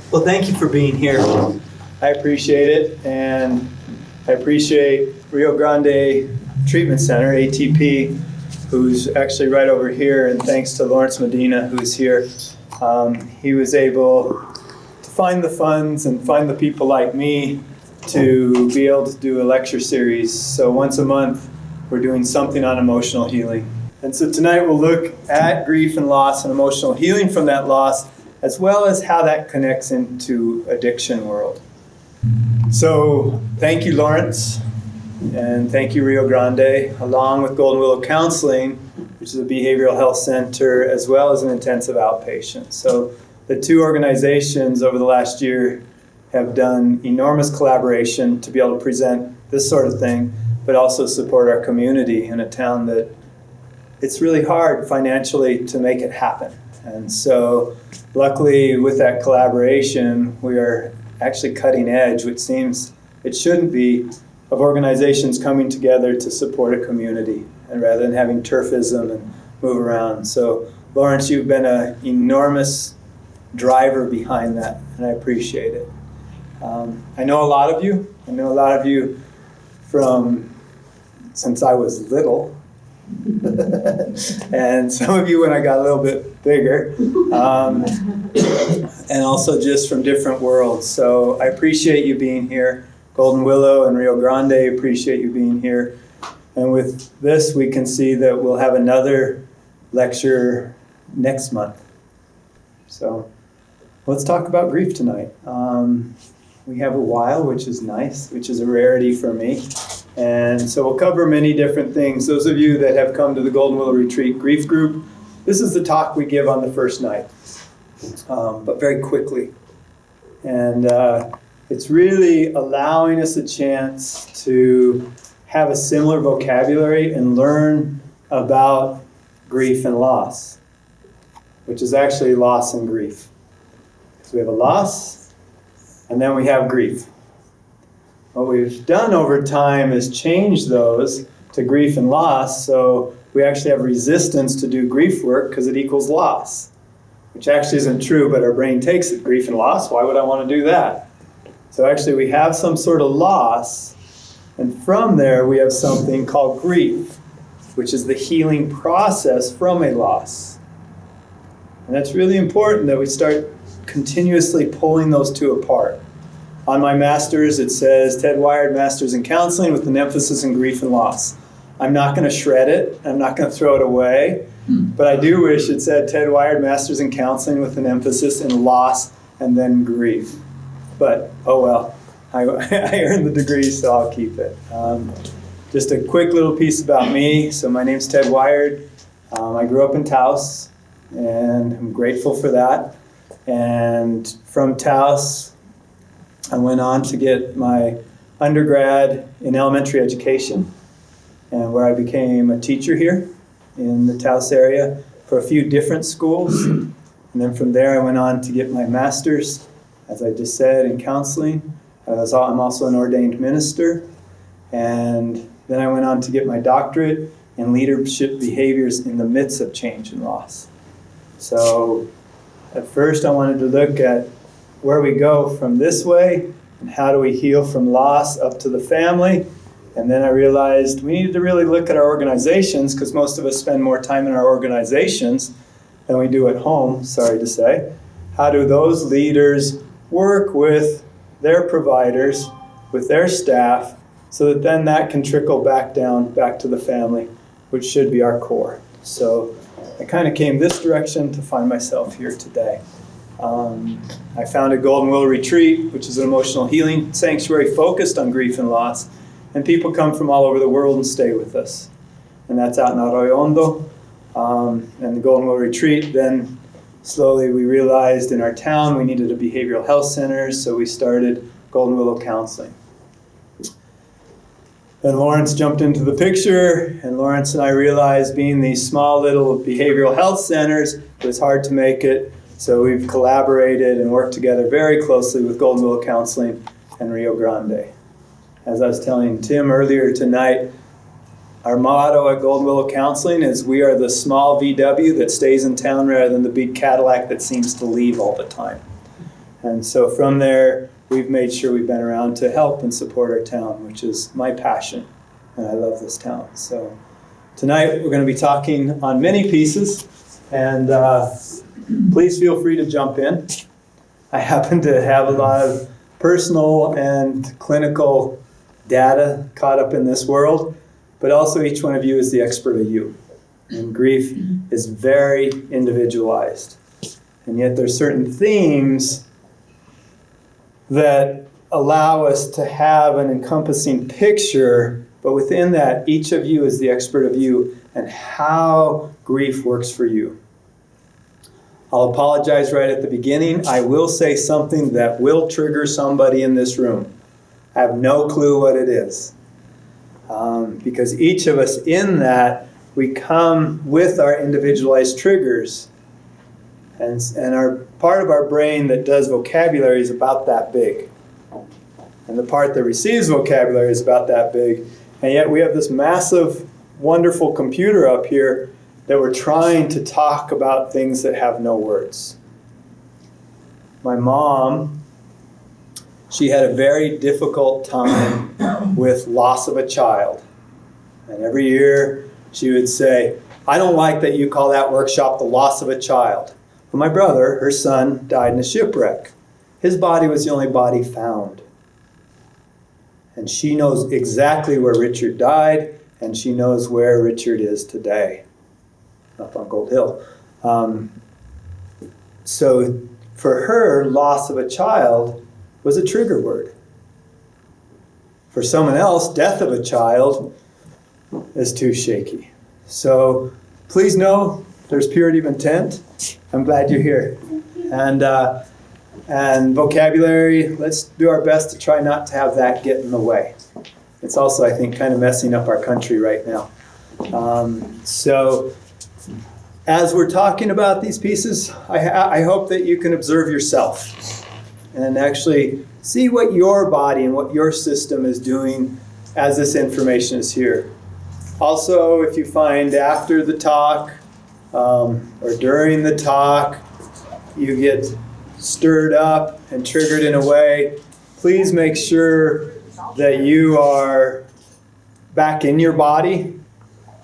Well, thank you for being here. I appreciate it, and I appreciate Rio Grande Treatment Center, ATP, who's actually right over here, and thanks to Lawrence Medina, who's here. He was able to find the funds and find the people like me to be able to do a lecture series. So once a month, we're doing something on emotional healing. And so tonight we'll look at grief and loss and emotional healing from that loss, as well as how that connects into addiction world. So thank you, Lawrence, and thank you, Rio Grande, along with Golden Willow Counseling, which is a behavioral health center, as well as an intensive outpatient. So the two organizations over the last year have done enormous collaboration to be able to present this sort of thing, but also support our community in a town that it's really hard financially to make it happen. And so luckily with that collaboration, we are actually cutting edge, which seems it shouldn't be, of organizations coming together to support a community, and rather than having turfism and move around. So Lawrence, you've been an enormous driver behind that, and I appreciate it. I know a lot of you. I know a lot of you from since I was little. And some of you when I got a little bit bigger, and also just from different worlds. So I appreciate you being here. Golden Willow and Rio Grande appreciate you being here. And with this, we can see that we'll have another lecture next month. So let's talk about grief tonight. We have a while, which is nice, which is a rarity for me. And so we'll cover many different things. Those of you that have come to the Golden Willow Retreat Grief Group, this is the talk we give on the first night, but very quickly. And it's really allowing us a chance to have a similar vocabulary and learn about grief and loss, which is actually loss and grief. So we have a loss, and then we have grief. What we've done over time is change those to grief and loss, so we actually have resistance to do grief work because it equals loss, which actually isn't true, but our brain takes it, grief and loss, why would I want to do that? So actually we have some sort of loss, and from there we have something called grief, which is the healing process from a loss. And that's really important that we start continuously pulling those two apart. On my master's, it says Ted Wiard Masters in Counseling with an emphasis in grief and loss. I'm not going to shred it. I'm not going to throw it away. But I do wish it said Ted Wiard Masters in Counseling with an emphasis in loss and then grief. But, oh well, I earned the degree, so I'll keep it. Just a quick little piece about me. So my name's Ted Wiard. I grew up in Taos, and I'm grateful for that. And from Taos, I went on to get my undergrad in elementary education, and where I became a teacher here in the Taos area for a few different schools. And then from there I went on to get my master's, as I just said, in counseling. I'm also an ordained minister. And then I went on to get my doctorate in leadership behaviors in the midst of change and loss. So at first I wanted to look at where we go from this way and how do we heal from loss up to the family. And then I realized we needed to really look at our organizations, because most of us spend more time in our organizations than we do at home, sorry to say. How do those leaders work with their providers, with their staff, so that then that can trickle back down, back to the family, which should be our core. So I kind of came this direction to find myself here today. I founded Golden Willow Retreat, which is an emotional healing sanctuary focused on grief and loss. And people come from all over the world and stay with us. And that's out in Arroyo Hondo. And the Golden Willow Retreat, then slowly we realized in our town we needed a behavioral health center, so we started Golden Willow Counseling. Then Lawrence jumped into the picture, and Lawrence and I realized being these small little behavioral health centers, it was hard to make it. So we've collaborated and worked together very closely with Golden Willow Counseling and Rio Grande. As I was telling Tim earlier tonight, our motto at Golden Willow Counseling is we are the small VW that stays in town rather than the big Cadillac that seems to leave all the time. And so from there, we've made sure we've been around to help and support our town, which is my passion. And I love this town. So tonight we're going to be talking on many pieces. And please feel free to jump in. I happen to have a lot of personal and clinical data caught up in this world, but also each one of you is the expert of you. And grief is very individualized. And yet there's certain themes that allow us to have an encompassing picture, but within that, each of you is the expert of you and how grief works for you. I'll apologize right at the beginning. I will say something that will trigger somebody in this room. I have no clue what it is. Because each of us in that, we come with our individualized triggers. And our part of our brain that does vocabulary is about that big. And the part that receives vocabulary is about that big. And yet we have this massive, wonderful computer up here that we're trying to talk about things that have no words. My mom, she had a very difficult time with loss of a child. And every year she would say, I don't like that you call that workshop the loss of a child. But my brother, her son, died in a shipwreck. His body was the only body found. And she knows exactly where Richard died, and she knows where Richard is today, up on Gold Hill. So for her, loss of a child was a trigger word. For someone else, death of a child is too shaky. So please know there's purity of intent. I'm glad you're here. And vocabulary, let's do our best to try not to have that get in the way. It's also, I think, kind of messing up our country right now. So as we're talking about these pieces, I hope that you can observe yourself and actually see what your body and what your system is doing as this information is here. Also, if you find after the talk or during the talk, you get stirred up and triggered in a way, please make sure that you are back in your body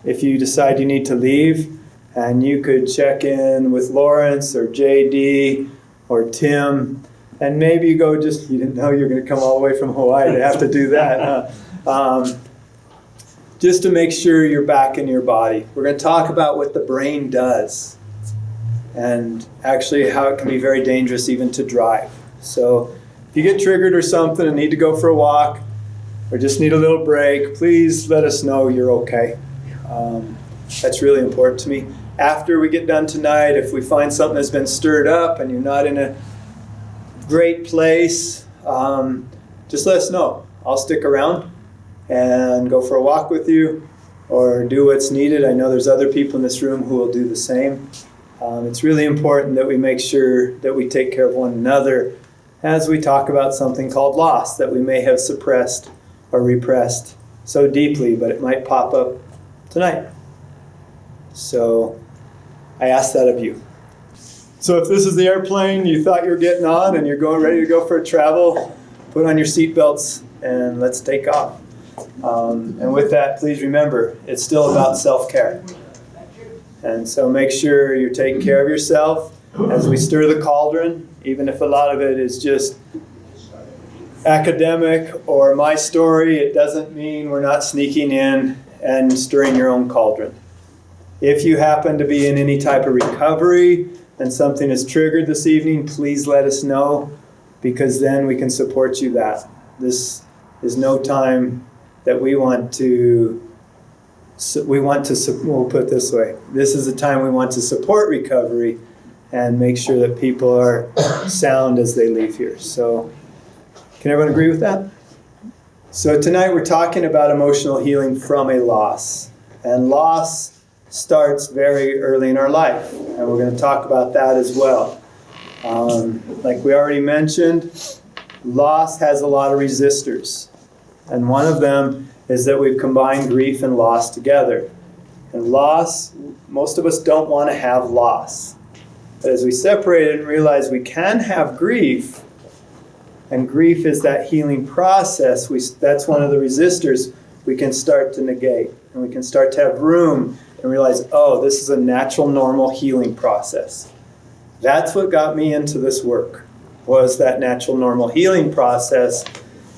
if you decide you need to leave. And you could check in with Lawrence or JD or Tim. And maybe you go you didn't know you were going to come all the way from Hawaii to have to do that. Just to make sure you're back in your body. We're going to talk about what the brain does. And actually how it can be very dangerous even to drive. So if you get triggered or something and need to go for a walk or just need a little break, please let us know you're okay. That's really important to me. After we get done tonight, if we find something that's been stirred up and you're not in a great place, just let us know. I'll stick around and go for a walk with you or do what's needed. I know there's other people in this room who will do the same. It's really important that we make sure that we take care of one another as we talk about something called loss that we may have suppressed or repressed so deeply, but it might pop up tonight. So I ask that of you. So if this is the airplane you thought you were getting on and you're ready to go for a travel, put on your seatbelts and let's take off. And with that, please remember, it's still about self-care. And so make sure you're taking care of yourself as we stir the cauldron, even if a lot of it is just academic or my story. It doesn't mean we're not sneaking in and stirring your own cauldron. If you happen to be in any type of recovery and something is triggered this evening, please let us know, because then we can support you that. This is no time that we'll put it this way. This is a time we want to support recovery and make sure that people are sound as they leave here. So can everyone agree with that? So tonight we're talking about emotional healing from a loss. And loss starts very early in our life. And we're going to talk about that as well. Like we already mentioned, loss has a lot of resistors. And one of them is that we've combined grief and loss together. And loss, most of us don't want to have loss. But as we separated and realized we can have grief, and grief is that healing process, that's one of the resistors we can start to negate. And we can start to have room and realize, oh, this is a natural, normal healing process. That's what got me into this work, was that natural, normal healing process.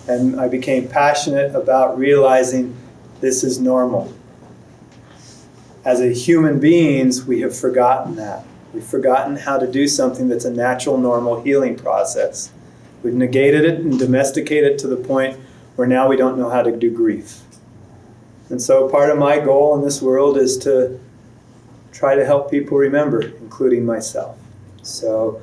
And I became passionate about realizing this is normal. As a human beings, we have forgotten that. We've forgotten how to do something that's a natural, normal healing process. We've negated it and domesticated it to the point where now we don't know how to do grief. And so part of my goal in this world is to try to help people remember, including myself. So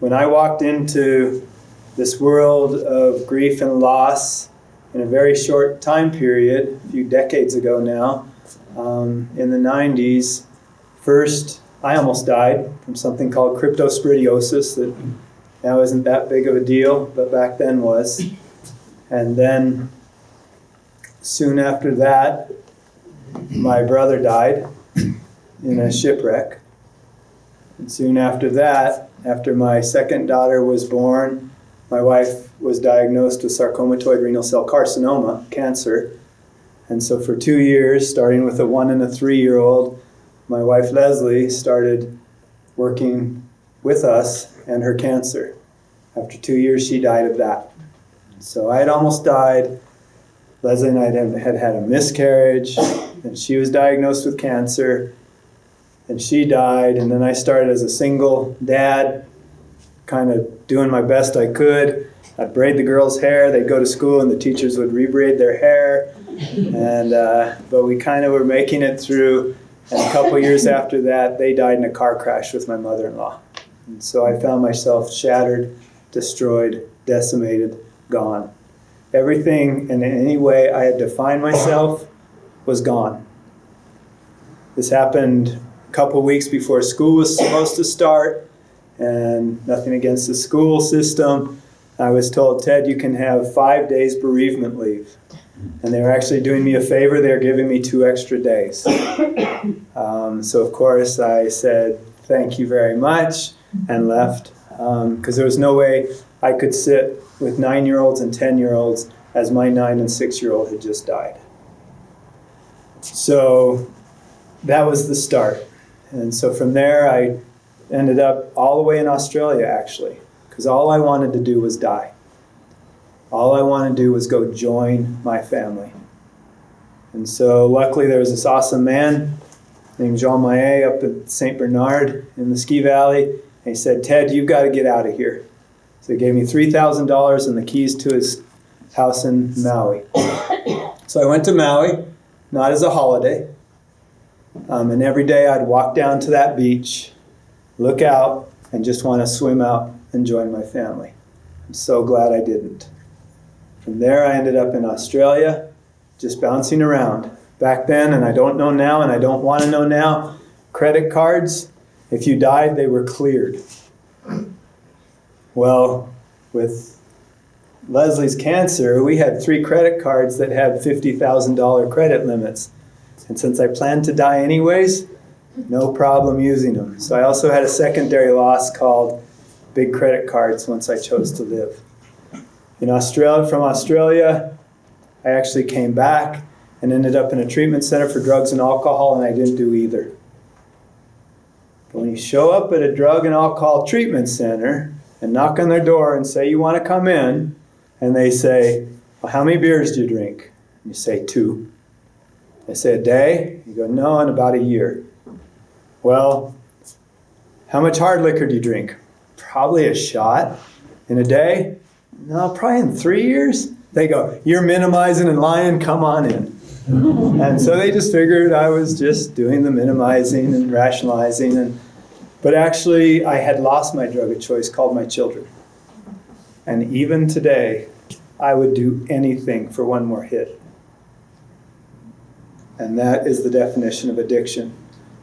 when I walked into this world of grief and loss in a very short time period, a few decades ago now, in the 90s, first I almost died from something called cryptosporidiosis that now isn't that big of a deal, but back then was. And then soon after that, my brother died in a shipwreck. And soon after that, after my second daughter was born, my wife was diagnosed with sarcomatoid renal cell carcinoma, cancer. And so for 2 years, starting with a 1 and a 3-year-old, my wife Leslie started working with us and her cancer. After 2 years, she died of that. So I had almost died. Leslie and I had had a miscarriage, and she was diagnosed with cancer, and she died. And then I started as a single dad, kind of doing my best I could. I'd braid the girls' hair. They'd go to school, and the teachers would rebraid their hair. And but we kind of were making it through. And a couple years after that, they died in a car crash with my mother-in-law. And so I found myself shattered, destroyed, decimated, gone. Everything in any way I had defined myself was gone. This happened a couple weeks before school was supposed to start, and nothing against the school system. I was told, Ted, you can have 5 days bereavement leave. And they were actually doing me a favor. They were giving me 2 extra days. So of course I said, thank you very much, and left. Because there was no way I could sit with 9-year-olds and 10-year-olds as my 9 and 6-year-old had just died. So that was the start. And so from there I ended up all the way in Australia, actually, because all I wanted to do was die. All I wanted to do was go join my family. And so luckily there was this awesome man named Jean Maillet up at St. Bernard in the Ski Valley. And he said, Ted, you've got to get out of here. So he gave me $3,000 and the keys to his house in Maui. So I went to Maui, not as a holiday. And every day I'd walk down to that beach, look out, and just want to swim out and join my family. I'm so glad I didn't. From there I ended up in Australia, just bouncing around. Back then, and I don't know now, and I don't want to know now, credit cards, if you died, they were cleared. Well, with Leslie's cancer, we had 3 credit cards that had $50,000 credit limits. And since I planned to die anyways, no problem using them. So I also had a secondary loss called big credit cards once I chose to live. From Australia, I actually came back and ended up in a treatment center for drugs and alcohol, and I didn't do either. But when you show up at a drug and alcohol treatment center and knock on their door and say you want to come in, and they say, well, how many beers do you drink? And you say 2. They say a day? You go, no, in about a year. Well, how much hard liquor do you drink? Probably a shot. In a day? No, probably in 3 years. They go, you're minimizing and lying, come on in. And so they just figured I was just doing the minimizing and rationalizing. But actually, I had lost my drug of choice called my children. And even today, I would do anything for one more hit. And that is the definition of addiction,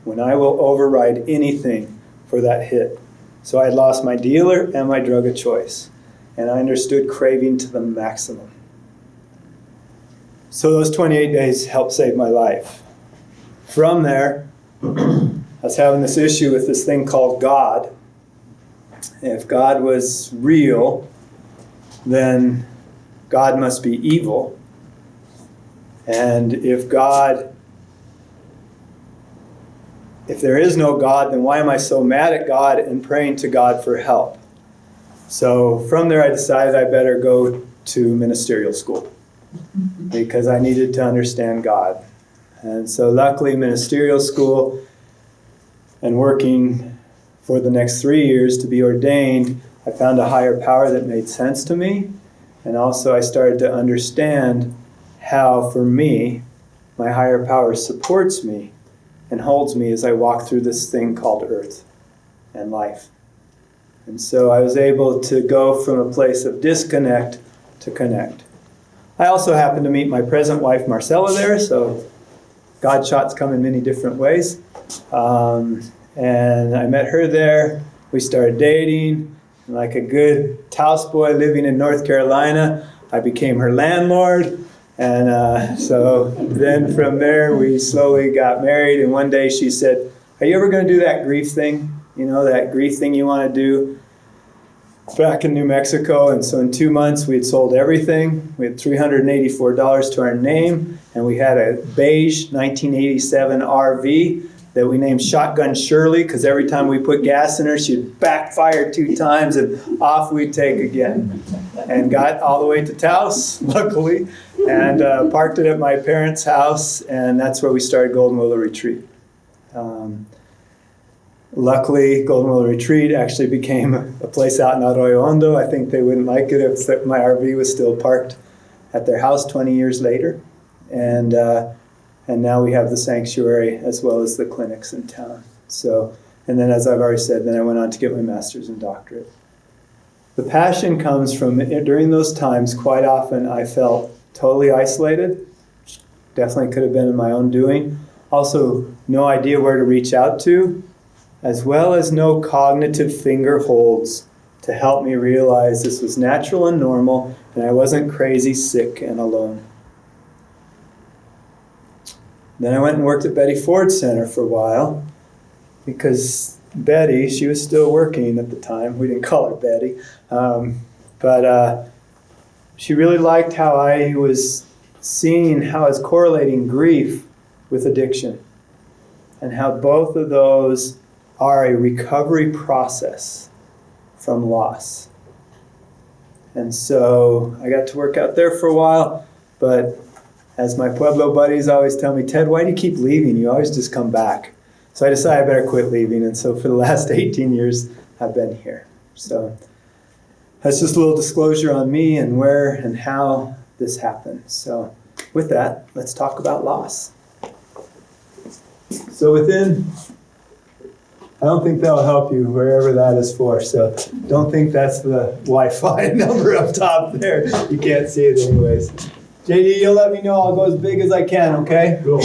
when I will override anything for that hit. So I had lost my dealer and my drug of choice. And I understood craving to the maximum. So those 28 days helped save my life. From there, I was having this issue with this thing called God. if God was real, then God must be evil. And if there is no God, then why am I so mad at God and praying to God for help? So from there I decided I better go to ministerial school because I needed to understand God. And so luckily ministerial school and working for the next 3 years to be ordained, I found a higher power that made sense to me. And also I started to understand how, for me, my higher power supports me and holds me as I walk through this thing called earth and life. And so I was able to go from a place of disconnect to connect. I also happened to meet my present wife, Marcella, there, so God shots come in many different ways. And I met her there. We started dating. And like a good Taos boy living in North Carolina, I became her landlord. And so then from there, we slowly got married. And one day she said, "Are you ever going to do that grief thing? You know, that grief thing you want to do?" Back in New Mexico. And so in 2 months, we had sold everything. We had $384 to our name. And we had a beige 1987 RV that we named Shotgun Shirley, because every time we put gas in her, she'd backfire 2 times and off we'd take again. And got all the way to Taos, luckily, and parked it at my parents' house, and that's where we started Golden Willow Retreat. Luckily, Golden Willow Retreat actually became a place out in Arroyo Hondo. I think they wouldn't like it if my RV was still parked at their house 20 years later. And now we have the sanctuary as well as the clinics in town. So, and then as I've already said, then I went on to get my master's and doctorate. The passion comes from, during those times, quite often I felt totally isolated. Definitely could have been in my own doing. Also, no idea where to reach out to, as well as no cognitive finger holds to help me realize this was natural and normal, and I wasn't crazy, sick, and alone. Then I went and worked at Betty Ford Center for a while, because Betty, she was still working at the time. We didn't call her Betty. But she really liked how I was seeing how I was correlating grief with addiction, and how both of those are a recovery process from loss. And so I got to work out there for a while, but as my Pueblo buddies always tell me, "Ted, why do you keep leaving? You always just come back." So I decided I better quit leaving, and so for the last 18 years, I've been here. So that's just a little disclosure on me and where and how this happened. So with that, let's talk about loss. So I don't think that'll help you, wherever that is for. So don't think that's the Wi-Fi number up top there. You can't see it anyways. JD, you'll let me know. I'll go as big as I can, okay? Cool.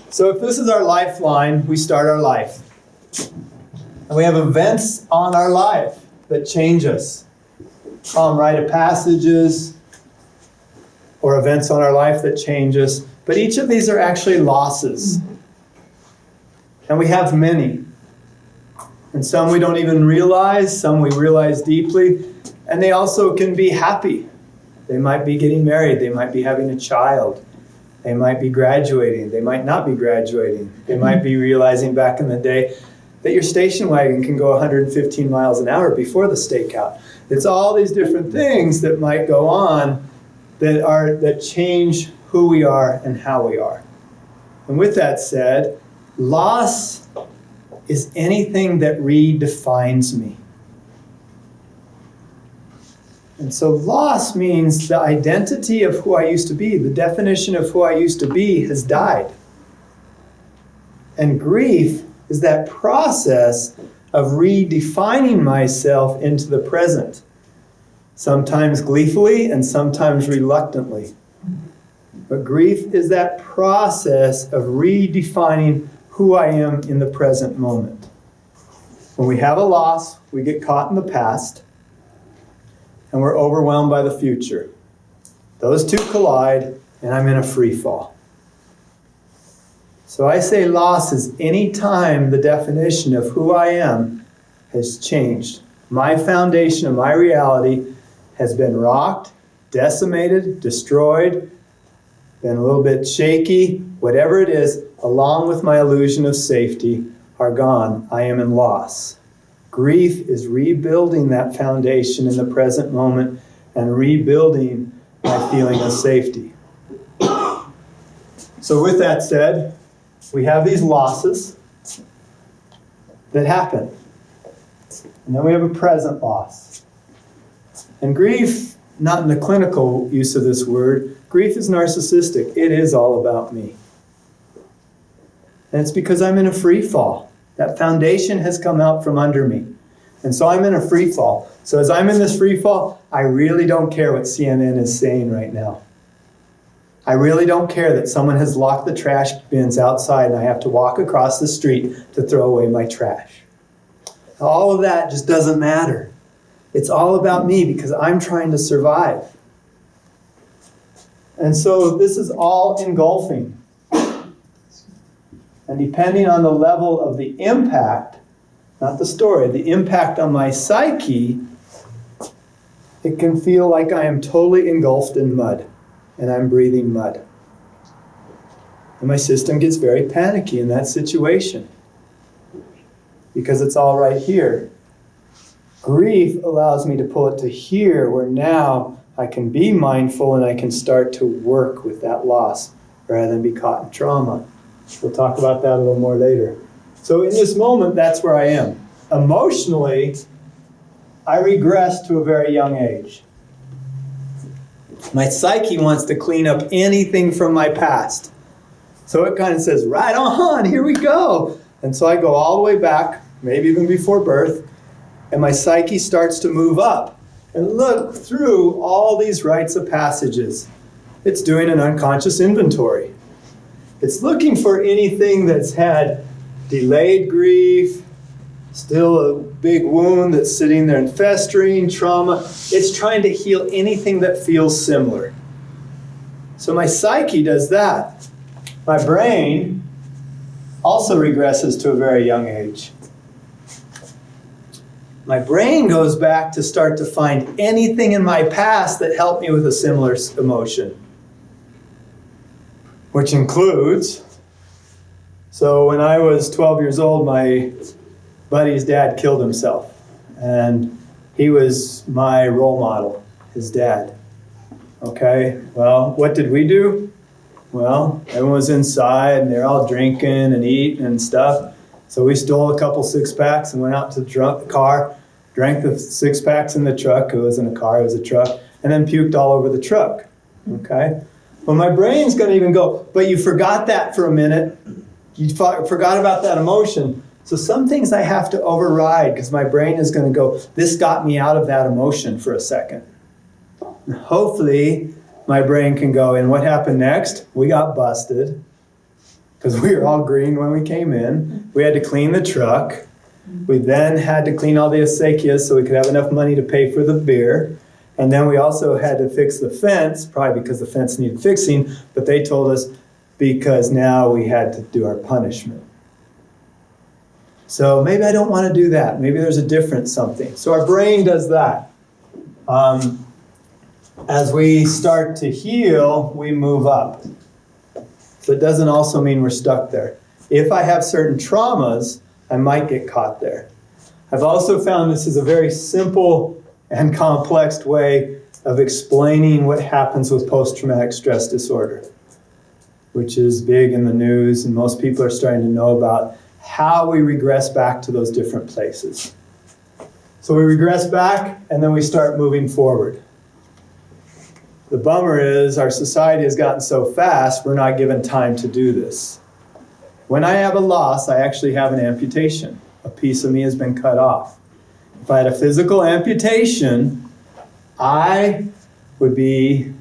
So if this is our lifeline, we start our life. And we have events on our life that change us. Call them rite of passages or events on our life that change us. But each of these are actually losses. And we have many. And some we don't even realize, some we realize deeply. And they also can be happy. They might be getting married, they might be having a child, they might be graduating, they might not be graduating. They might be realizing back in the day that your station wagon can go 115 miles an hour before the stakeout. It's all these different things that might go on that change who we are and how we are. And with that said, loss is anything that redefines me. And so loss means the identity of who I used to be, the definition of who I used to be has died. And grief is that process of redefining myself into the present, sometimes gleefully and sometimes reluctantly. But grief is that process of redefining who I am in the present moment. When we have a loss, we get caught in the past, and we're overwhelmed by the future. Those two collide, and I'm in a free fall. So I say loss is any time the definition of who I am has changed. My foundation of my reality has been rocked, decimated, destroyed, been a little bit shaky, whatever it is, along with my illusion of safety, are gone. I am in loss. Grief is rebuilding that foundation in the present moment and rebuilding my feeling of safety. So with that said, we have these losses that happen. And then we have a present loss. And grief, not in the clinical use of this word, grief is narcissistic. It is all about me. And it's because I'm in a free fall. That foundation has come out from under me. And so I'm in a free fall. So as I'm in this free fall, I really don't care what CNN is saying right now. I really don't care that someone has locked the trash bins outside and I have to walk across the street to throw away my trash. All of that just doesn't matter. It's all about me because I'm trying to survive. And so this is all engulfing. And depending on the level of the impact, not the story, the impact on my psyche, it can feel like I am totally engulfed in mud and I'm breathing mud. And my system gets very panicky in that situation because it's all right here. Grief allows me to pull it to here where now I can be mindful and I can start to work with that loss rather than be caught in trauma. We'll talk about that a little more later. So in this moment, that's where I am. Emotionally, I regress to a very young age. My psyche wants to clean up anything from my past. So it kind of says, right on, here we go. And so I go all the way back, maybe even before birth, and my psyche starts to move up and look through all these rites of passages. It's doing an unconscious inventory. It's looking for anything that's had delayed grief, still a big wound that's sitting there and festering, trauma. It's trying to heal anything that feels similar. So my psyche does that. My brain also regresses to a very young age. My brain goes back to start to find anything in my past that helped me with a similar emotion. Which includes, so when I was 12 years old, my buddy's dad killed himself. And he was my role model, his dad. Okay, well, what did we do? Well, everyone was inside and they're all drinking and eating and stuff. So we stole a couple six-packs and went out to the car, drank the six-packs in the truck. It wasn't a car, it was a truck. And then puked all over the truck, okay? Well, my brain's going to even go, but you forgot that for a minute. You forgot about that emotion. So some things I have to override because my brain is going to go, this got me out of that emotion for a second. And hopefully, my brain can go, and what happened next? We got busted because we were all green when we came in. We had to clean the truck. We then had to clean all the acequias so we could have enough money to pay for the beer. And then we also had to fix the fence, probably because the fence needed fixing, but they told us because now we had to do our punishment. So maybe I don't want to do that. Maybe there's a different something. So our brain does that. As we start to heal, we move up. So it doesn't also mean we're stuck there. If I have certain traumas, I might get caught there. I've also found this is a very simple and complex way of explaining what happens with post-traumatic stress disorder, which is big in the news, and most people are starting to know about how we regress back to those different places. So we regress back, and then we start moving forward. The bummer is our society has gotten so fast, we're not given time to do this. When I have a loss, I actually have an amputation. A piece of me has been cut off. If I had a physical amputation, I would be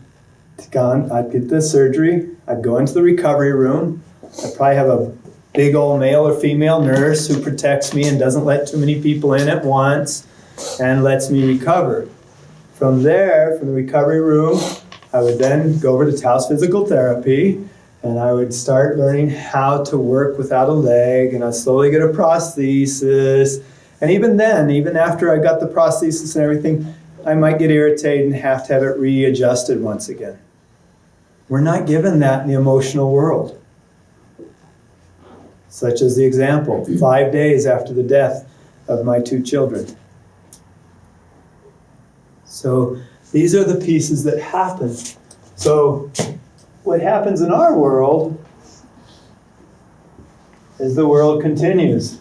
gone. I'd get the surgery. I'd go into the recovery room. I'd probably have a big old male or female nurse who protects me and doesn't let too many people in at once and lets me recover. From there, from the recovery room, I would then go over to Taos Physical Therapy, and I would start learning how to work without a leg, and I'd slowly get a prosthesis, And even then, even after I got the prosthesis and everything, I might get irritated and have to have it readjusted once again. We're not given that in the emotional world. Such as the example, 5 days after the death of my 2 children. So these are the pieces that happen. So what happens in our world is the world continues.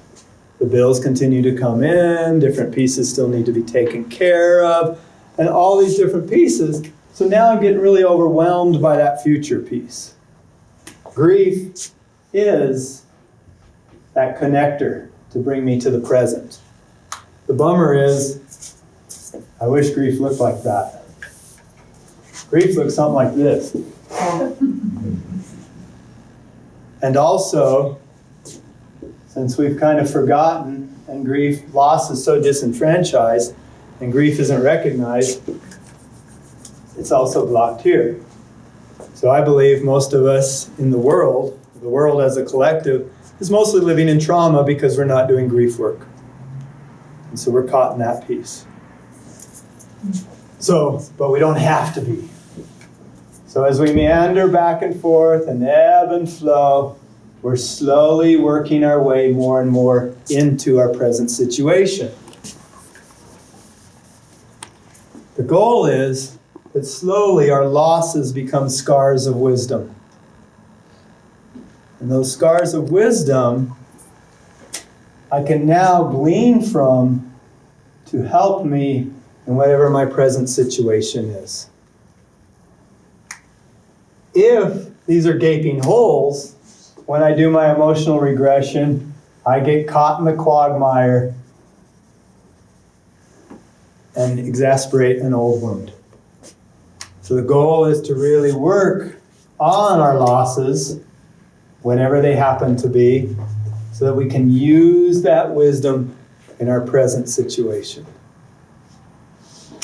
The bills continue to come in, different pieces still need to be taken care of, and all these different pieces. So now I'm getting really overwhelmed by that future piece. Grief is that connector to bring me to the present. The bummer is, I wish grief looked like that. Grief looks something like this. And also, since we've kind of forgotten, and grief, loss is so disenfranchised, and grief isn't recognized, it's also blocked here. So I believe most of us in the world as a collective, is mostly living in trauma because we're not doing grief work. And so we're caught in that piece. So, but we don't have to be. So as we meander back and forth and ebb and flow, we're slowly working our way more and more into our present situation. The goal is that slowly our losses become scars of wisdom. And those scars of wisdom I can now glean from to help me in whatever my present situation is. If these are gaping holes, when I do my emotional regression, I get caught in the quagmire and exasperate an old wound. So the goal is to really work on our losses, whenever they happen to be, so that we can use that wisdom in our present situation.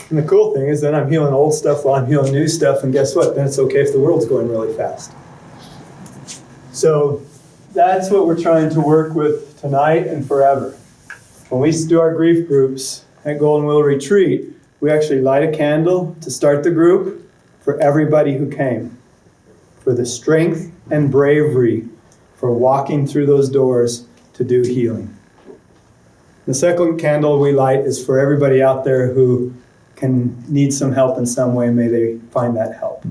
And the cool thing is then I'm healing old stuff while I'm healing new stuff, and guess what? Then it's okay if the world's going really fast. So that's what we're trying to work with tonight and forever. When we do our grief groups at Golden Willow Retreat, we actually light a candle to start the group for everybody who came, for the strength and bravery for walking through those doors to do healing. The second candle we light is for everybody out there who can need some help in some way. May they find that help.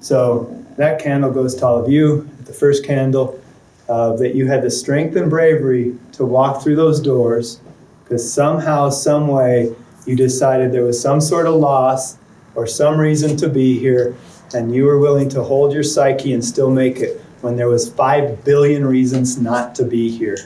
So that candle goes to all of you. The first candle, that you had the strength and bravery to walk through those doors because somehow, some way, you decided there was some sort of loss or some reason to be here, and you were willing to hold your psyche and still make it when there was 5 billion reasons not to be here.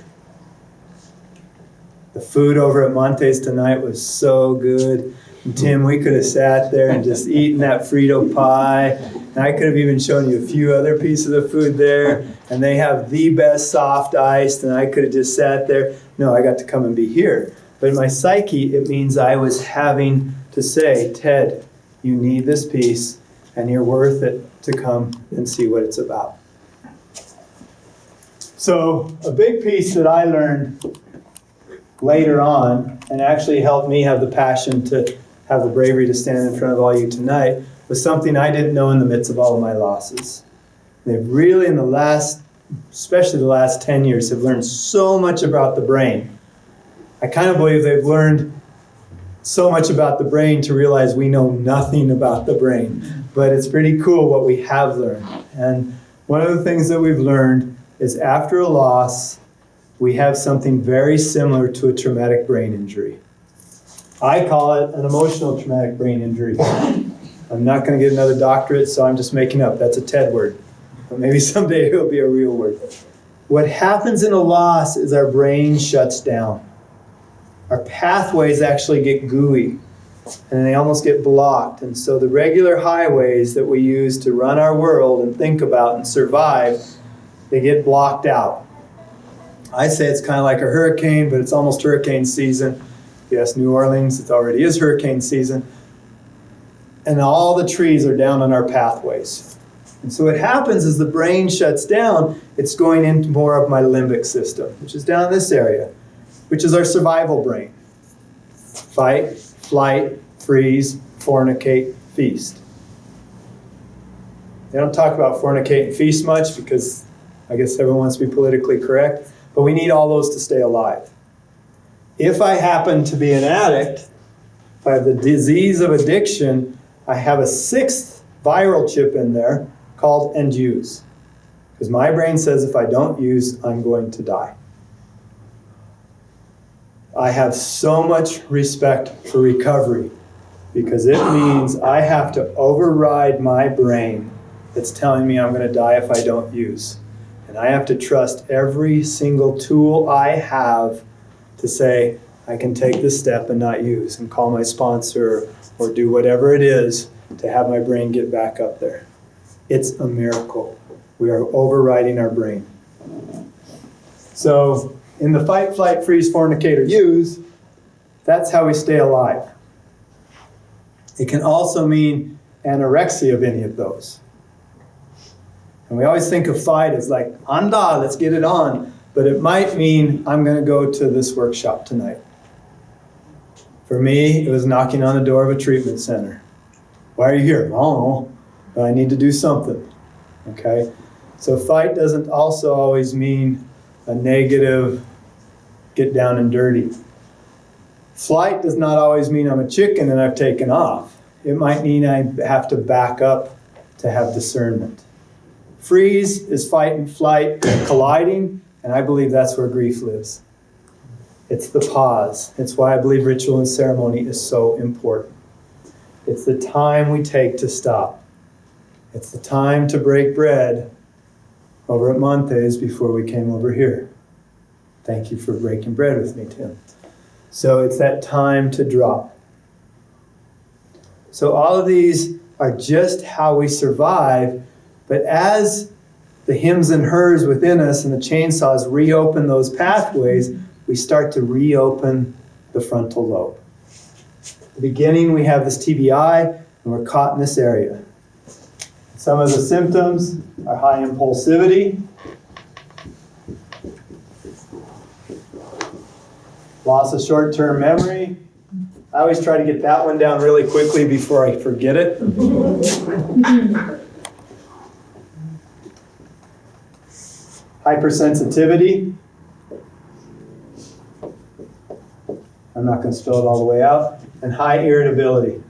The food over at Monte's tonight was so good. And Tim, we could have sat there and just eaten that Frito pie. And I could have even shown you a few other pieces of food there. And they have the best soft iced, and I could have just sat there. No, I got to come and be here. But in my psyche, it means I was having to say, Ted, you need this piece, and you're worth it to come and see what it's about. So a big piece that I learned later on, and actually helped me have the passion to have the bravery to stand in front of all you tonight, was something I didn't know in the midst of all of my losses. They've really, in the last, especially the last 10 years, have learned so much about the brain. I kind of believe they've learned so much about the brain to realize we know nothing about the brain. But it's pretty cool what we have learned. And one of the things that we've learned is after a loss, we have something very similar to a traumatic brain injury. I call it an emotional traumatic brain injury. I'm not going to get another doctorate, so I'm just making up. That's a TED word. But maybe someday it'll be a real word. What happens in a loss is our brain shuts down. Our pathways actually get gooey, and they almost get blocked. And so the regular highways that we use to run our world and think about and survive, they get blocked out. I say it's kind of like a hurricane, but it's almost hurricane season. Yes, New Orleans, it already is hurricane season. And all the trees are down on our pathways. And so what happens is the brain shuts down, it's going into more of my limbic system, which is down in this area. which is our survival brain. Fight, flight, freeze, fornicate, feast. They don't talk about fornicate and feast much because I guess everyone wants to be politically correct, but we need all those to stay alive. If I happen to be an addict, if I have the disease of addiction, I have a sixth viral chip in there called and use. Because my brain says if I don't use, I'm going to die. I have so much respect for recovery because it means I have to override my brain that's telling me I'm going to die if I don't use. And I have to trust every single tool I have to say, I can take this step and not use, and call my sponsor or do whatever it is to have my brain get back up there. It's a miracle. We are overriding our brain. So in the fight, flight, freeze, fornicate, or use, that's how we stay alive. It can also mean anorexia of any of those. And we always think of fight as like, anda, let's get it on. But it might mean I'm going to go to this workshop tonight. For me, it was knocking on the door of a treatment center. Why are you here? I don't know, but I need to do something. Okay? So fight doesn't also always mean a negative, get down and dirty. Flight does not always mean I'm a chicken and I've taken off. It might mean I have to back up to have discernment. Freeze is fight and flight colliding, and I believe that's where grief lives. It's the pause. It's why I believe ritual and ceremony is so important. It's the time we take to stop. It's the time to break bread over at Montes before we came over here. Thank you for breaking bread with me, Tim. So it's that time to drop. So all of these are just how we survive, but as the hims and hers within us and the chainsaws reopen those pathways, we start to reopen the frontal lobe. At the beginning, we have this TBI, and we're caught in this area. Some of the symptoms are high impulsivity, loss of short-term memory. I always try to get that one down really quickly before I forget it. Hypersensitivity. I'm not going to spell it all the way out. And high irritability.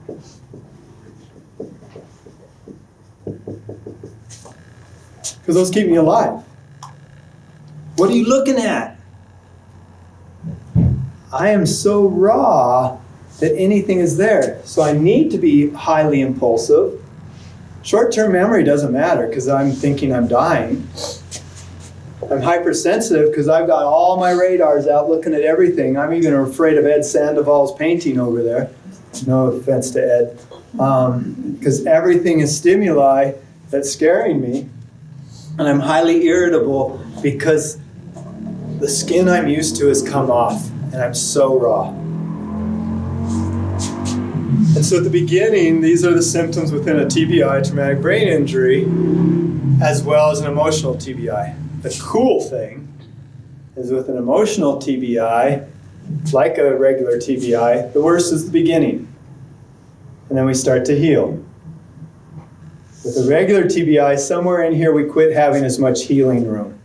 Because those keep me alive. What are you looking at? I am so raw that anything is there. So I need to be highly impulsive. Short-term memory doesn't matter because I'm thinking I'm dying. I'm hypersensitive because I've got all my radars out looking at everything. I'm even afraid of Ed Sandoval's painting over there. No offense to Ed. Because everything is stimuli that's scaring me. And I'm highly irritable because the skin I'm used to has come off. And I'm so raw. And so at the beginning, these are the symptoms within a TBI, traumatic brain injury, as well as an emotional TBI. The cool thing is with an emotional TBI, like a regular TBI, the worst is the beginning. And then we start to heal. With a regular TBI, somewhere in here we quit having as much healing room.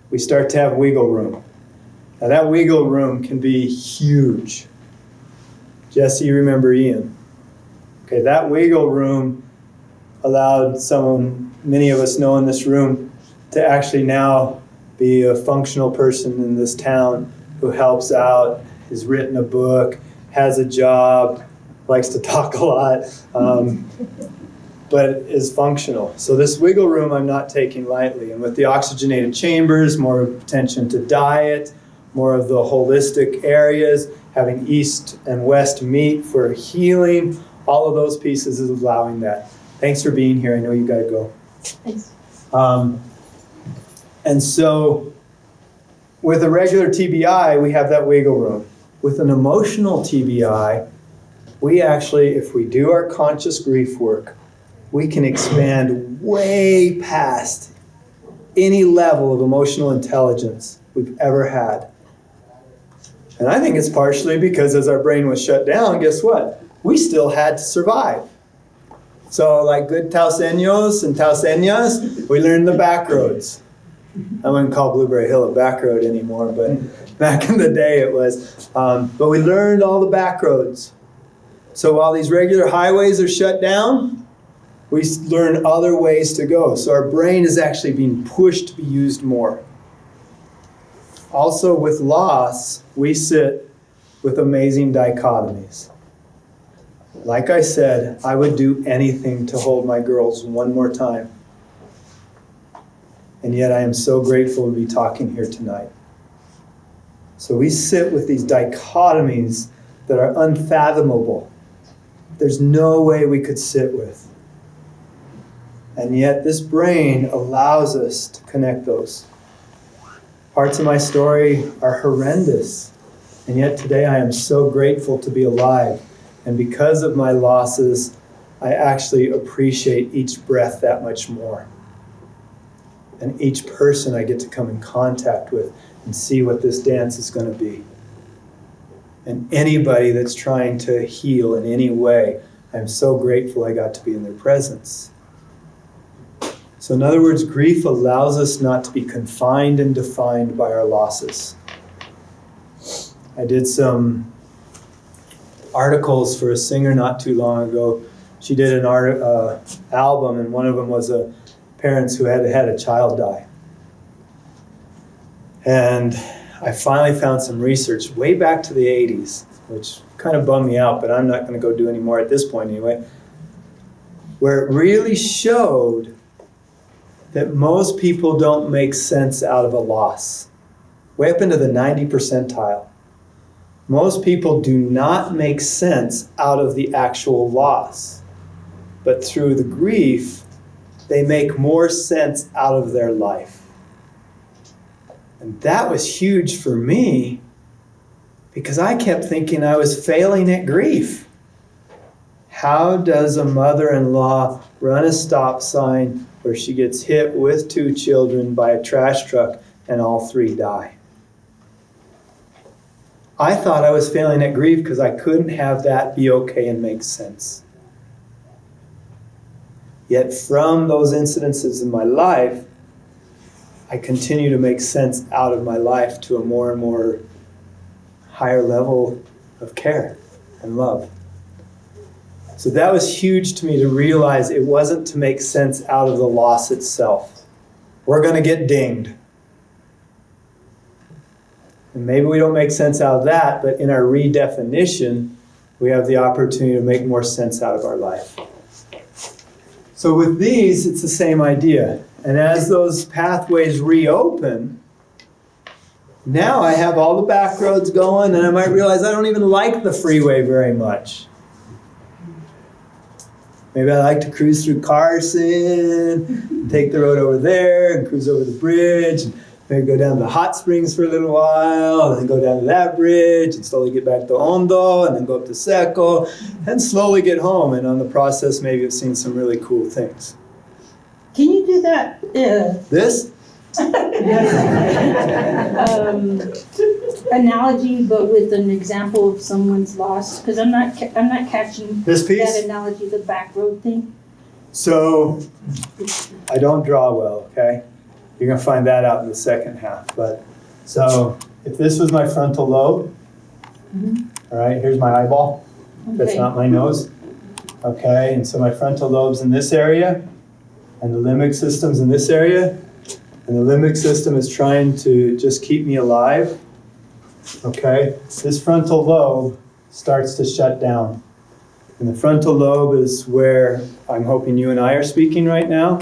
We start to have wiggle room. Now that wiggle room can be huge. Jesse, you remember Ian. Okay, that wiggle room allowed someone, many of us know in this room, to actually now be a functional person in this town who helps out, has written a book, has a job, likes to talk a lot, but is functional. So this wiggle room I'm not taking lightly. And with the oxygenated chambers, more attention to diet, more of the holistic areas, having east and west meet for healing, all of those pieces is allowing that. Thanks for being here. I know you got to go. Thanks. And so with a regular TBI, we have that wiggle room. With an emotional TBI, we actually, if we do our conscious grief work, we can expand way past any level of emotional intelligence we've ever had. And I think it's partially because as our brain was shut down, guess what? We still had to survive. So like good Tauseños and Tauseñas, we learned the back roads. I wouldn't call Blueberry Hill a back road anymore, but back in the day it was. But we learned all the back roads. So while these regular highways are shut down, we learn other ways to go. So our brain is actually being pushed to be used more. Also with loss, we sit with amazing dichotomies. Like I said, I would do anything to hold my girls one more time. And yet I am so grateful to be talking here tonight. So we sit with these dichotomies that are unfathomable. There's no way we could sit with. And yet this brain allows us to connect those. Parts of my story are horrendous. And yet today I am so grateful to be alive. And because of my losses, I actually appreciate each breath that much more. And each person I get to come in contact with and see what this dance is going to be. And anybody that's trying to heal in any way, I'm so grateful I got to be in their presence. So in other words, grief allows us not to be confined and defined by our losses. I did some articles for a singer not too long ago. She did an album, and one of them was parents who had a child die. And I finally found some research way back to the 80s, which kind of bummed me out, but I'm not going to go do any more at this point anyway, where it really showed that most people don't make sense out of a loss. Way up into the 90 percentile. Most people do not make sense out of the actual loss. But through the grief, they make more sense out of their life. And that was huge for me because I kept thinking I was failing at grief. How does a mother-in-law run a stop sign where she gets hit with 2 children by a trash truck and all 3 die? I thought I was failing at grief because I couldn't have that be okay and make sense. Yet from those incidences in my life, I continue to make sense out of my life to a more and more higher level of care and love. So that was huge to me to realize it wasn't to make sense out of the loss itself. We're going to get dinged. And maybe we don't make sense out of that, but in our redefinition, we have the opportunity to make more sense out of our life. So with these, it's the same idea. And as those pathways reopen, now I have all the back roads going, and I might realize I don't even like the freeway very much. Maybe I like to cruise through Carson, take the road over there, and cruise over the bridge, and maybe go down to the hot springs for a little while, and then go down to that bridge, and slowly get back to Hondo, and then go up to Seco, and slowly get home. And on the process, maybe I've seen some really cool things. Can you do that? This? Analogy, but with an example of someone's loss, because I'm not catching This piece? that analogy, the back road thing. So, I don't draw well, okay? You're going to find that out in the second half. But so, if this was my frontal lobe, all right, here's my eyeball. That's not my nose. Okay, and so my frontal lobe's in this area, and the limbic system's in this area, and the limbic system is trying to just keep me alive. Okay, this frontal lobe starts to shut down. And the frontal lobe is where I'm hoping you and I are speaking right now,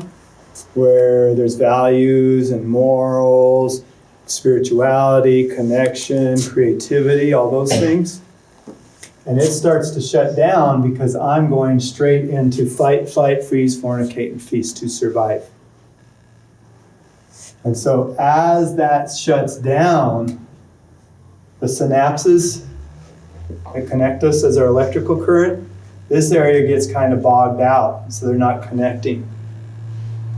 where there's values and morals, spirituality, connection, creativity, all those things. And it starts to shut down because I'm going straight into fight, flight, freeze, fornicate, and feast to survive. And so as that shuts down, the synapses that connect us as our electrical current, this area gets kind of bogged out, so they're not connecting.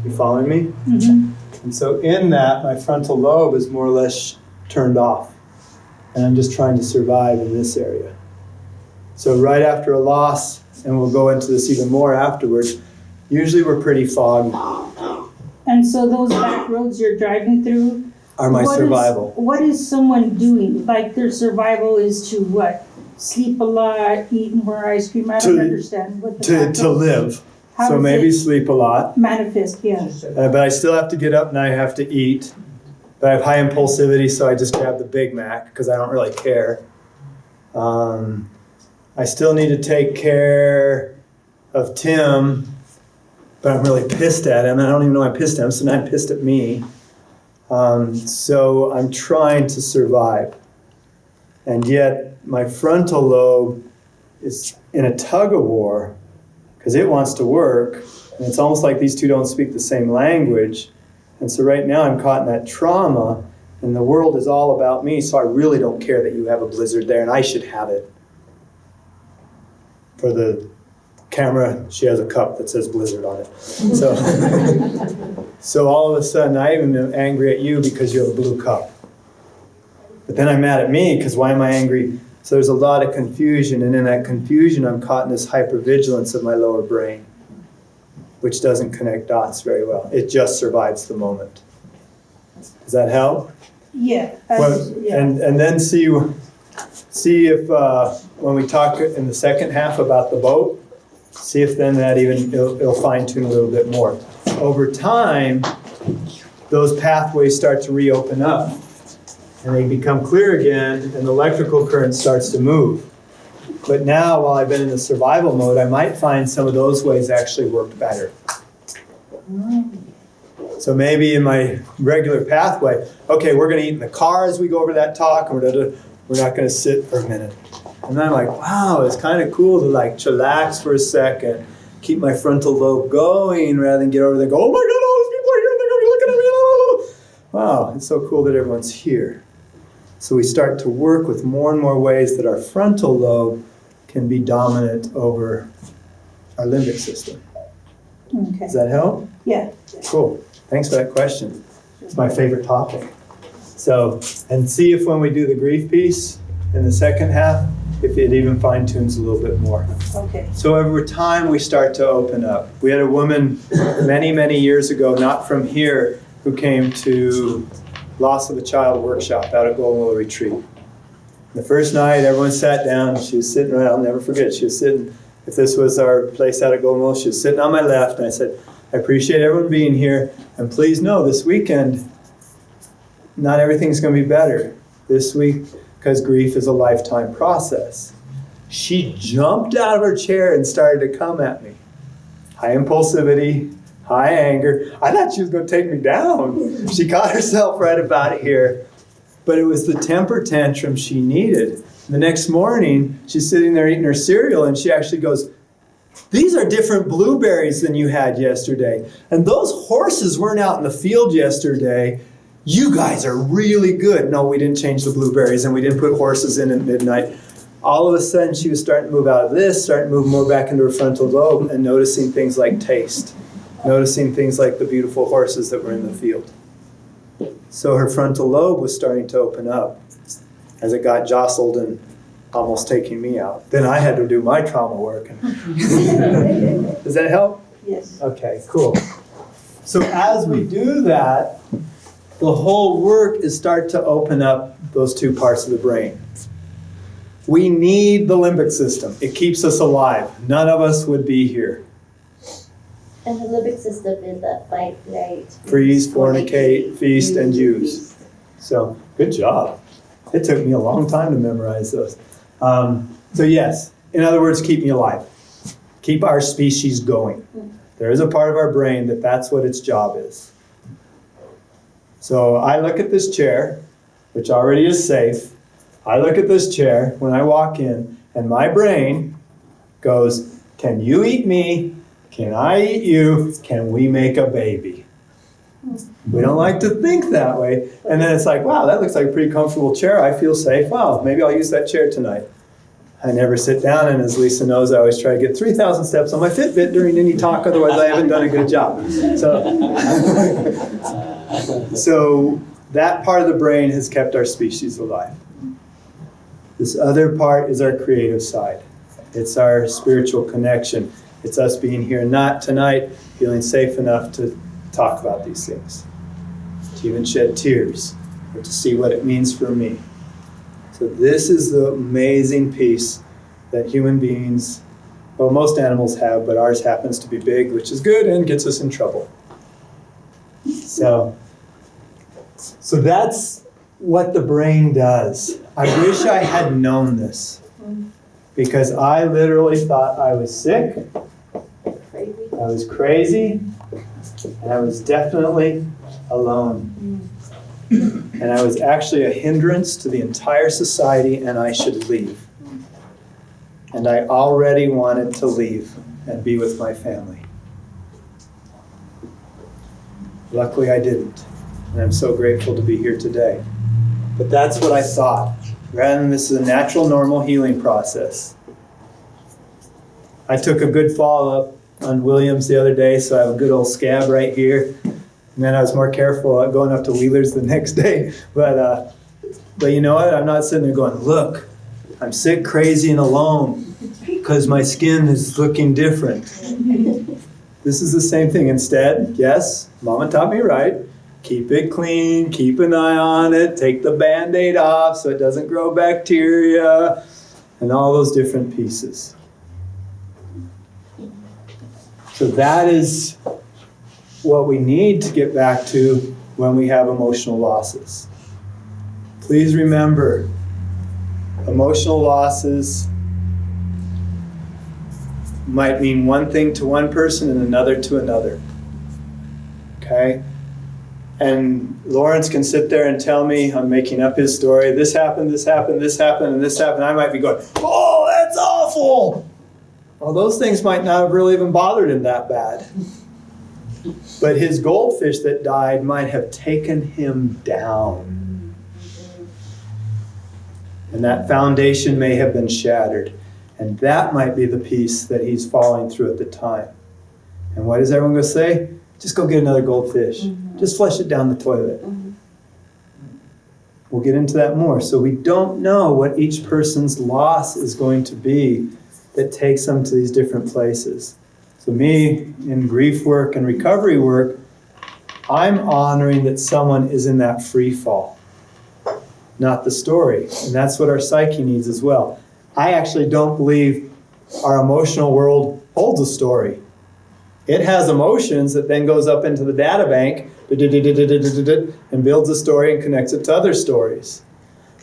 You following me? Mm-hmm. And so in that, my frontal lobe is more or less turned off. and I'm just trying to survive in this area. So right after a loss, and we'll go into this even more afterwards, usually we're pretty foggy. And so those back roads you're driving through Are my survival. What is someone doing? Like their survival is to what? Sleep a lot, eat more ice cream? I don't understand what the To live. How So does maybe it sleep a lot. manifest, yeah. But I still have to get up and I have to eat. But I have high impulsivity, so I just grab the Big Mac because I don't really care. I still need to take care of Tim, but I'm really pissed at him. I don't even know I'm pissed at him, so now I'm pissed at me. So I'm trying to survive. And yet my frontal lobe is in a tug of war because it wants to work. And it's almost like these two don't speak the same language. And so right now I'm caught in that trauma, and the world is all about me, so I really don't care that you have a blizzard there, and I should have it. For the camera, she has a cup that says blizzard on it. So all of a sudden I even am angry at you because you have a blue cup. But then I'm mad at me because why am I angry? So there's a lot of confusion, and in that confusion I'm caught in this hypervigilance of my lower brain, which doesn't connect dots very well. It just survives the moment. Does that help? Yeah. And then see if when we talk in the second half about the boat, see if then that even it'll fine tune a little bit more. Over time, those pathways start to reopen up, and they become clear again, and the electrical current starts to move. But now, while I've been in the survival mode, I might find some of those ways actually work better. So maybe in my regular pathway, okay, we're going to eat in the car as we go over that talk, and we're not going to sit for a minute. And then I'm like, wow, it's kind of cool to like chillax for a second, keep my frontal lobe going rather than get over there and go, oh my God, all these people are here, they're going to be looking at me. Wow, it's so cool that everyone's here. So we start to work with more and more ways that our frontal lobe can be dominant over our limbic system. Okay. Does that help? Yeah. Cool. Thanks for that question. It's my favorite topic. So, and see if when we do the grief piece in the second half, if it even fine tunes a little bit more. Okay. So over time we start to open up. We had a woman many, many years ago, not from here, who came to Loss of a Child workshop out at Golden Willow Retreat. The first night, everyone sat down. She was sitting right, I'll never forget, she was sitting, if this was our place out at Golden Willow, she was sitting on my left, and I said, I appreciate everyone being here, and please know this weekend, not everything's going to be better this week, because grief is a lifetime process. She jumped out of her chair and started to come at me. High impulsivity, high anger. I thought she was going to take me down. She caught herself right about here. But it was the temper tantrum she needed. The next morning, she's sitting there eating her cereal, and she actually goes, these are different blueberries than you had yesterday. And those horses weren't out in the field yesterday. You guys are really good. No, we didn't change the blueberries, and we didn't put horses in at midnight. All of a sudden, she was starting to move out of this, starting to move more back into her frontal lobe, and noticing things like taste. Noticing things like the beautiful horses that were in the field. So her frontal lobe was starting to open up as it got jostled and almost taking me out. Then I had to do my trauma work. Does that help? Yes. Okay, cool. So as we do that, the whole work is start to open up those two parts of the brain. We need the limbic system. It keeps us alive. None of us would be here. And the limbic system is that fight, flight, Freeze, fornicate, feast, and use. So, good job. It took me a long time to memorize those. So yes, in other words, keep me alive. Keep our species going. There is a part of our brain that's what its job is. So I look at this chair, which already is safe. I look at this chair when I walk in, and my brain goes, can you eat me? Can I eat you? Can we make a baby? We don't like to think that way. And then it's like, wow, that looks like a pretty comfortable chair. I feel safe. Wow, maybe I'll use that chair tonight. I never sit down, and as Lisa knows, I always try to get 3,000 steps on my Fitbit during any talk, otherwise I haven't done a good job. So that part of the brain has kept our species alive. This other part is our creative side. It's our spiritual connection. It's us being here, not tonight, feeling safe enough to talk about these things, to even shed tears, or to see what it means for me. So this is the amazing piece that human beings, well, most animals have, but ours happens to be big, which is good and gets us in trouble. So that's what the brain does. I wish I had known this, because I literally thought I was sick, I was crazy, and I was definitely alone. And I was actually a hindrance to the entire society, and I should leave. And I already wanted to leave and be with my family. Luckily I didn't, and I'm so grateful to be here today. But that's what I thought, rather than this is a natural, normal healing process. I took a good fall up on Williams the other day, so I have a good old scab right here. And then I was more careful going up to Wheeler's the next day. But you know what? I'm not sitting there going, look, I'm sick, crazy, and alone because my skin is looking different. This is the same thing. Instead, yes, Mama taught me right. Keep it clean, keep an eye on it, take the Band-Aid off so it doesn't grow bacteria, and all those different pieces. So that is what we need to get back to when we have emotional losses. Please remember, emotional losses might mean one thing to one person and another to another. Okay? And Lawrence can sit there and tell me, I'm making up his story, this happened, this happened, this happened, and this happened. I might be going, oh, that's awful! Well, those things might not have really even bothered him that bad. But his goldfish that died might have taken him down. And that foundation may have been shattered. And that might be the piece that he's falling through at the time. And what is everyone going to say? Just go get another goldfish. Just flush it down the toilet. We'll get into that more. So we don't know what each person's loss is going to be that takes them to these different places. So me, in grief work and recovery work, I'm honoring that someone is in that free fall, not the story. And that's what our psyche needs as well. I actually don't believe our emotional world holds a story. It has emotions that then goes up into the data bank and builds a story and connects it to other stories.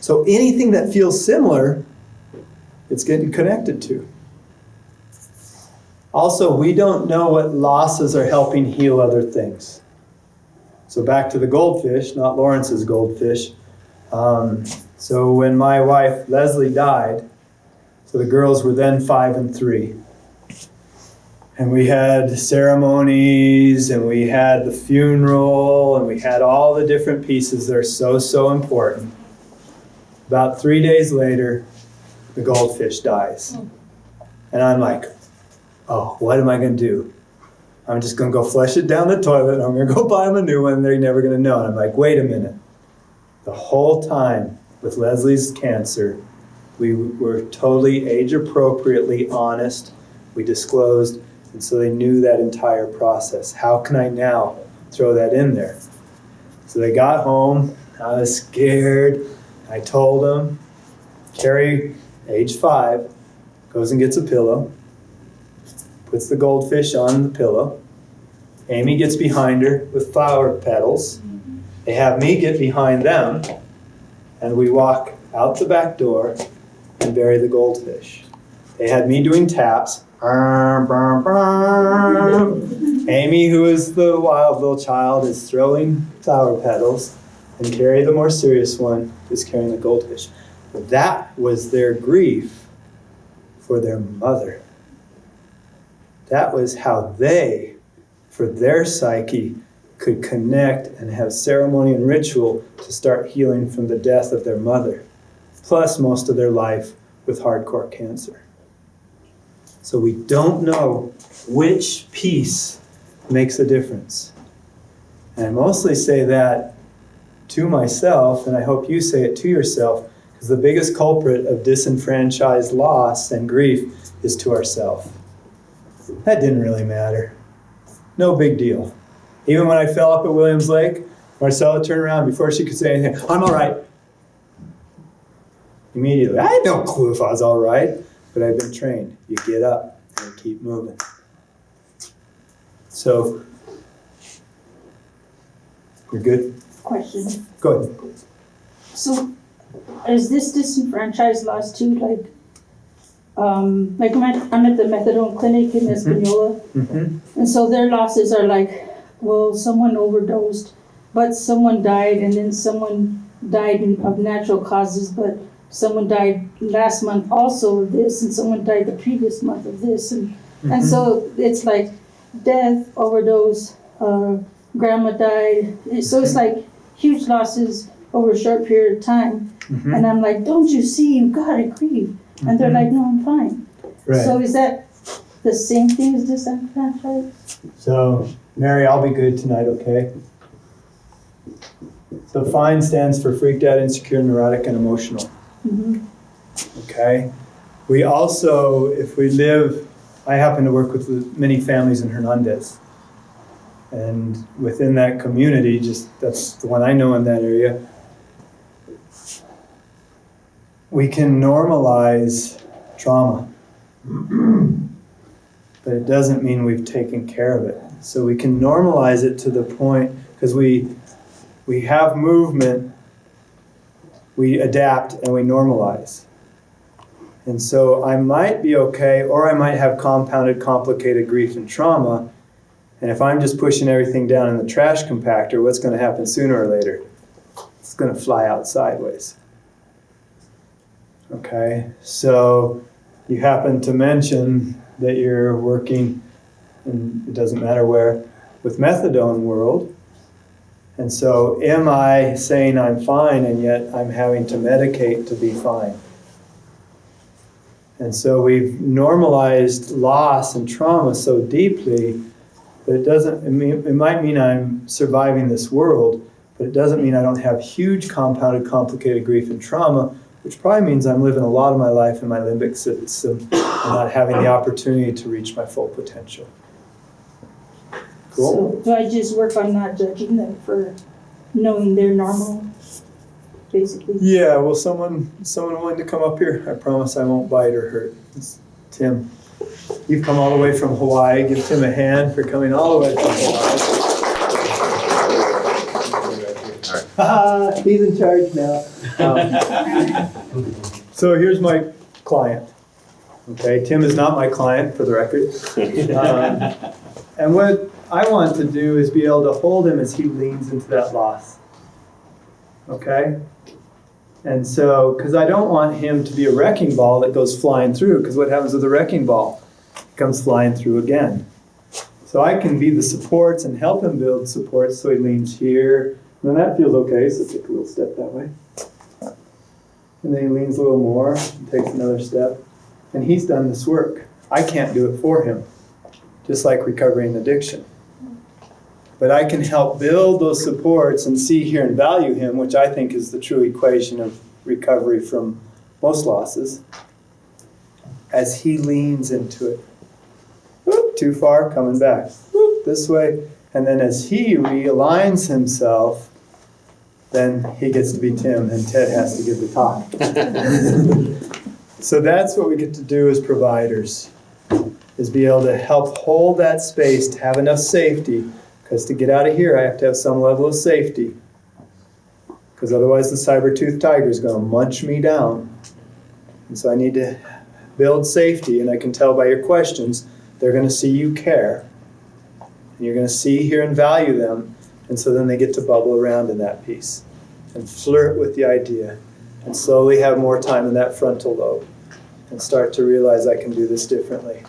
So anything that feels similar, it's getting connected to. Also, we don't know what losses are helping heal other things. So back to the goldfish, not Lawrence's goldfish. So when my wife Leslie died, so the girls were then 5 and 3. And we had ceremonies, and we had the funeral, and we had all the different pieces that are so, so important. About 3 days later, the goldfish dies. And I'm like, oh, what am I going to do? I'm just going to go flush it down the toilet, and I'm going to go buy them a new one, and they're never going to know. And I'm like, wait a minute. The whole time with Leslie's cancer, we were totally age-appropriately honest. We disclosed, and so they knew that entire process. How can I now throw that in there? So they got home. I was scared. I told them, Carrie, age 5, goes and gets a pillow, puts the goldfish on the pillow. Amy gets behind her with flower petals. They have me get behind them, and we walk out the back door and bury the goldfish. They had me doing taps. Amy, who is the wild little child, is throwing flower petals, and Carrie, the more serious one, is carrying the goldfish. That was their grief for their mother. That was how they, for their psyche, could connect and have ceremony and ritual to start healing from the death of their mother, plus most of their life with hardcore cancer. So we don't know which piece makes a difference. And I mostly say that to myself, and I hope you say it to yourself, Because the biggest culprit of disenfranchised loss and grief is to ourselves. That didn't really matter. No big deal. Even when I fell up at Williams Lake, Marcella turned around before she could say anything. I'm all right. Immediately. I had no clue if I was all right, but I've been trained. You get up and you keep moving. So, you're good? Question. Go ahead. So, is this disenfranchised loss too, like I'm at the methadone clinic in Espanola, and so their losses are like, well, someone overdosed, but someone died, and then someone died of natural causes, but someone died last month also of this, and someone died the previous month of this, and so it's like death, overdose, grandma died, so it's like huge losses over a short period of time. And I'm like, don't you see, you gotta grieve. And they're like, no, I'm fine. Right. So is that the same thing as disenfranchised? So, Mary, I'll be good tonight, okay? So FINE stands for freaked out, insecure, neurotic, and emotional. Okay? We also, if we live, I happen to work with many families in Hernandez. And within that community, that's the one I know in that area, we can normalize trauma. But it doesn't mean we've taken care of it. So we can normalize it to the point, because we have movement, we adapt and we normalize. And so I might be okay, or I might have compounded, complicated grief and trauma. And if I'm just pushing everything down in the trash compactor, what's going to happen sooner or later? It's going to fly out sideways. Okay, so you happen to mention that you're working, and it doesn't matter where, with methadone world. And so am I saying I'm fine and yet I'm having to medicate to be fine? And so we've normalized loss and trauma so deeply that it might mean I'm surviving this world, but it doesn't mean I don't have huge compounded, complicated grief and trauma, which probably means I'm living a lot of my life in my limbic system and not having the opportunity to reach my full potential. Cool? So do I just work on not judging them for knowing they're normal, basically? Yeah, well, someone willing to come up here? I promise I won't bite or hurt. It's Tim. You've come all the way from Hawaii. Give Tim a hand for coming all the way from Hawaii. He's in charge now. So here's my client. Okay, Tim is not my client, for the record. And what I want to do is be able to hold him as he leans into that loss. Okay? And so, because I don't want him to be a wrecking ball that goes flying through, because what happens with a wrecking ball? It comes flying through again. So I can be the supports and help him build supports so he leans here. And then that feels okay, so take a little step that way. And then he leans a little more and takes another step. And he's done this work. I can't do it for him, just like recovery and addiction. But I can help build those supports and see, hear, and value him, which I think is the true equation of recovery from most losses, as he leans into it. Whoop, too far, coming back. Whoop, this way. And then as he realigns himself, then he gets to be Tim, and Ted has to give the talk. So that's what we get to do as providers, is be able to help hold that space, to have enough safety. Because to get out of here, I have to have some level of safety. Because otherwise the saber-toothed tiger is going to munch me down. And so I need to build safety, and I can tell by your questions, they're going to see you care. And you're going to see, hear, and value them. And so then they get to bubble around in that piece and flirt with the idea and slowly have more time in that frontal lobe and start to realize I can do this differently.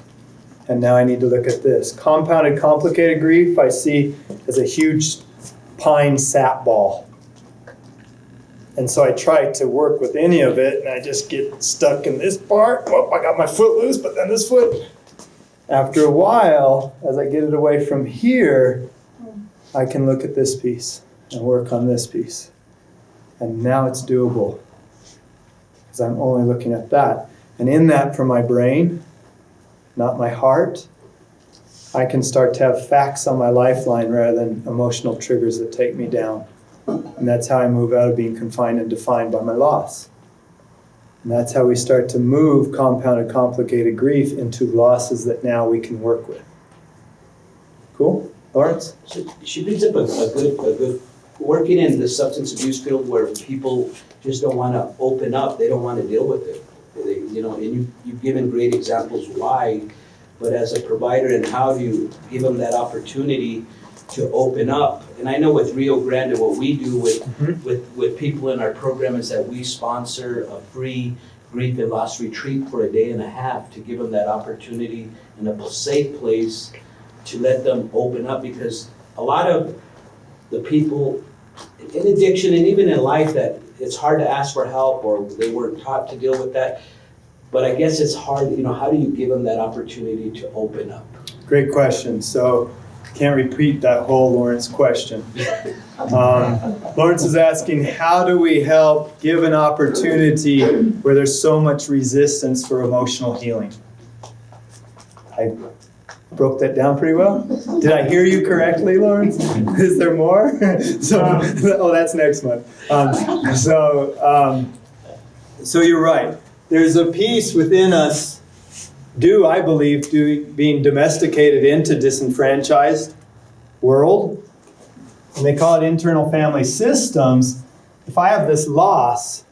And now I need to look at this. Compounded, complicated grief I see as a huge pine sap ball. And so I try to work with any of it, and I just get stuck in this part. Oh, I got my foot loose, but then this foot. After a while, as I get it away from here, I can look at this piece and work on this piece. And now it's doable. because I'm only looking at that. And in that, from my brain, not my heart, I can start to have facts on my lifeline rather than emotional triggers that take me down. And that's how I move out of being confined and defined by my loss. And that's how we start to move compounded, complicated grief into losses that now we can work with. Cool? Lawrence? So she brings up a good, working in the substance abuse field where people just don't want to open up, they don't want to deal with it. And you've given great examples why, but as a provider, and how do you give them that opportunity to open up? And I know with Rio Grande, what we do with people in our program is that we sponsor a free grief and loss retreat for a day and a half to give them that opportunity in a safe place to let them open up, because a lot of the people in addiction and even in life that it's hard to ask for help or they weren't taught to deal with that. But I guess it's hard, how do you give them that opportunity to open up? Great question. So can't repeat that whole Lawrence question. Lawrence is asking, how do we help give an opportunity where there's so much resistance for emotional healing? I broke that down pretty well. Did I hear you correctly, Lawrence? Is there more? That's next month. So you're right. There's a piece within us, I believe, being domesticated into disenfranchised world. And they call it internal family systems. If I have this loss,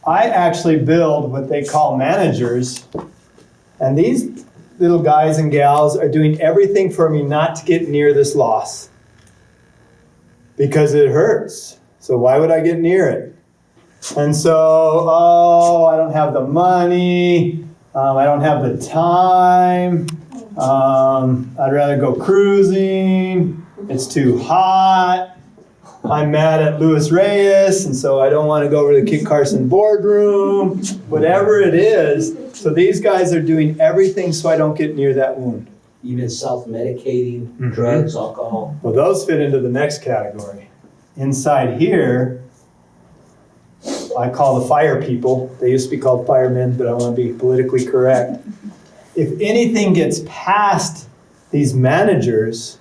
I actually build what they call managers. And these little guys and gals are doing everything for me not to get near this loss. Because it hurts. So why would I get near it? And so, I don't have the money, I don't have the time, I'd rather go cruising, it's too hot, I'm mad at Luis Reyes, and so I don't want to go over to the Kit Carson boardroom, whatever it is. So these guys are doing everything so I don't get near that wound. Even self-medicating, drugs, alcohol. Well, those fit into the next category. Inside here, I call the fire people. They used to be called firemen, but I want to be politically correct. If anything gets past these managers,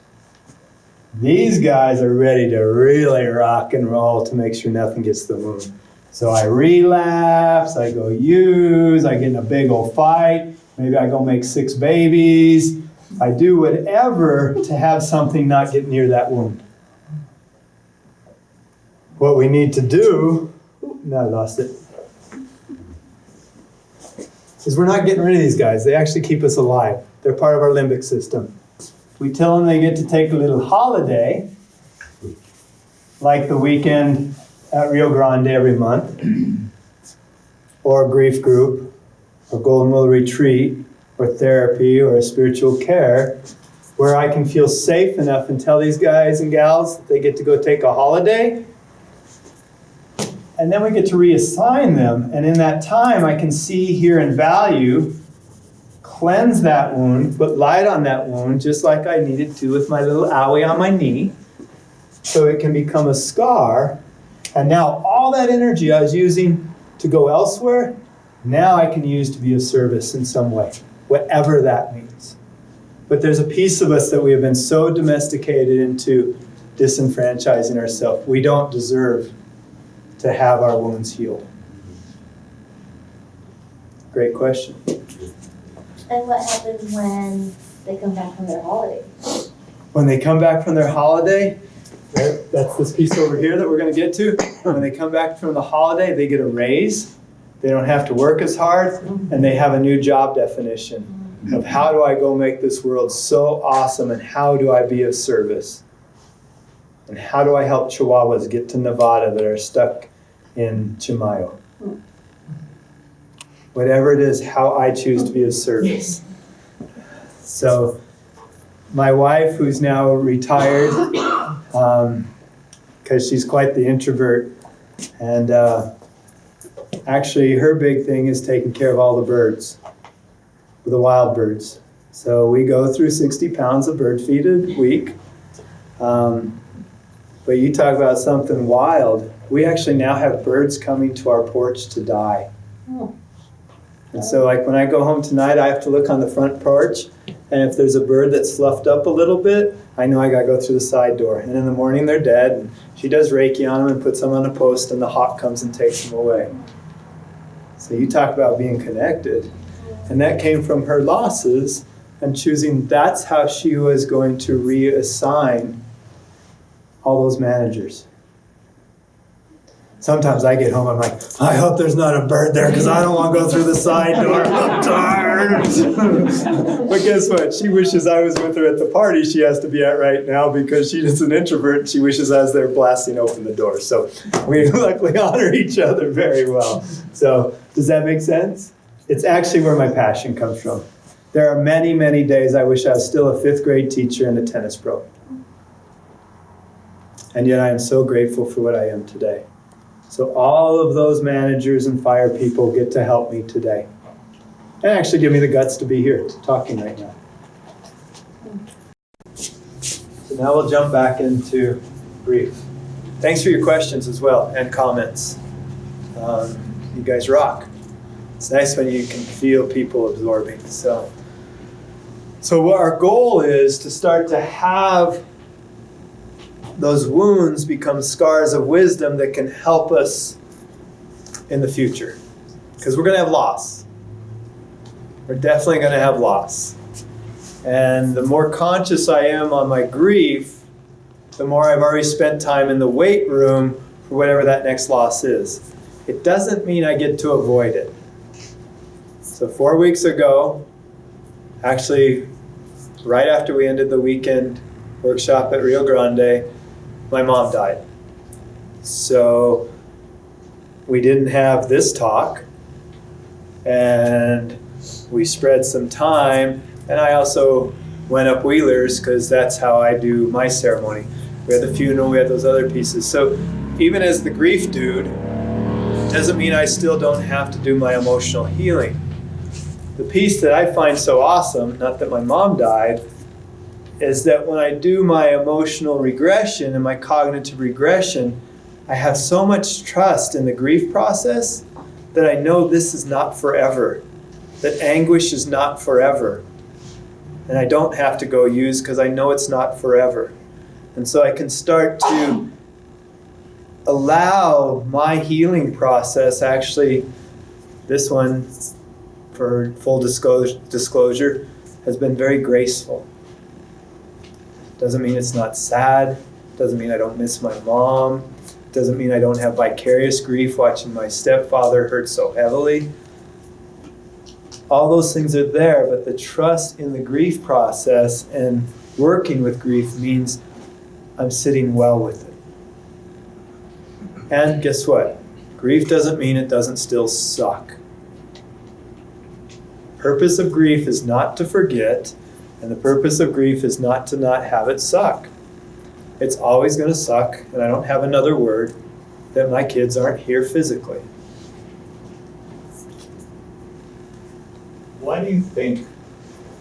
these guys are ready to really rock and roll to make sure nothing gets to the wound. So I relapse, I go use, I get in a big old fight, maybe I go make 6 babies. I do whatever to have something not get near that wound. What we need to do, no, I lost it, is we're not getting rid of these guys. They actually keep us alive. They're part of our limbic system. We tell them they get to take a little holiday, like the weekend at Rio Grande every month, or a grief group, or Golden Willow retreat, or therapy, or a spiritual care, where I can feel safe enough and tell these guys and gals that they get to go take a holiday. And then we get to reassign them. And in that time, I can see, hear, and value, cleanse that wound, put light on that wound, just like I needed to with my little owie on my knee, so it can become a scar. And now all that energy I was using to go elsewhere, now I can use to be of service in some way, whatever that means. But there's a piece of us that we have been so domesticated into disenfranchising ourselves. We don't deserve to have our wounds healed. Great question. And what happens when they come back from their holiday? When they come back from their holiday, that's this piece over here that we're going to get to. When they come back from the holiday, they get a raise. They don't have to work as hard, and they have a new job definition of how do I go make this world so awesome, and how do I be of service? And how do I help Chihuahuas get to Nevada that are stuck in Chimayo? Whatever it is, how I choose to be of service. So my wife, who's now retired, because she's quite the introvert, and actually her big thing is taking care of all the birds, the wild birds. So we go through 60 pounds of bird feed a week. But you talk about something wild. we actually now have birds coming to our porch to die. Oh. And so like when I go home tonight, I have to look on the front porch, and if there's a bird that's fluffed up a little bit, I know I gotta go through the side door. And in the morning they're dead, and she does Reiki on them and puts them on a post, and the hawk comes and takes them away. So you talk about being connected. And that came from her losses and choosing that's how she was going to reassign all those managers. Sometimes I get home, I'm like, I hope there's not a bird there because I don't want to go through the side door. I'm tired. But guess what? She wishes I was with her at the party she has to be at right now because she is an introvert and she wishes I was there blasting open the door. So we luckily honor each other very well. So does that make sense? It's actually where my passion comes from. There are many, many days I wish I was still a 5th grade teacher and a tennis pro. And yet I am so grateful for what I am today. So all of those managers and fire people get to help me today. And actually give me the guts to be here talking right now. So now we'll jump back into grief. Thanks for your questions as well and comments. You guys rock. It's nice when you can feel people absorbing. So what our goal is to start to have those wounds become scars of wisdom that can help us in the future. Because we're going to have loss. We're definitely going to have loss. And the more conscious I am on my grief, the more I've already spent time in the weight room for whatever that next loss is. It doesn't mean I get to avoid it. So 4 weeks ago, actually right after we ended the weekend workshop at Rio Grande, my mom died. So we didn't have this talk, and we spread some time, and I also went up Wheelers because that's how I do my ceremony. We had the funeral, we had those other pieces. So even as the grief dude, doesn't mean I still don't have to do my emotional healing. The piece that I find so awesome, not that my mom died, is that when I do my emotional regression and my cognitive regression, I have so much trust in the grief process that I know this is not forever, that anguish is not forever. And I don't have to go use because I know it's not forever. And so I can start to allow my healing process, actually, this one, for full disclosure, has been very graceful. Doesn't mean it's not sad. Doesn't mean I don't miss my mom. Doesn't mean I don't have vicarious grief watching my stepfather hurt so heavily. All those things are there, but the trust in the grief process and working with grief means I'm sitting well with it. And guess what? Grief doesn't mean it doesn't still suck. Purpose of grief is not to forget, and the purpose of grief is not to not have it suck. It's always going to suck, and I don't have another word, that my kids aren't here physically. Why do you think,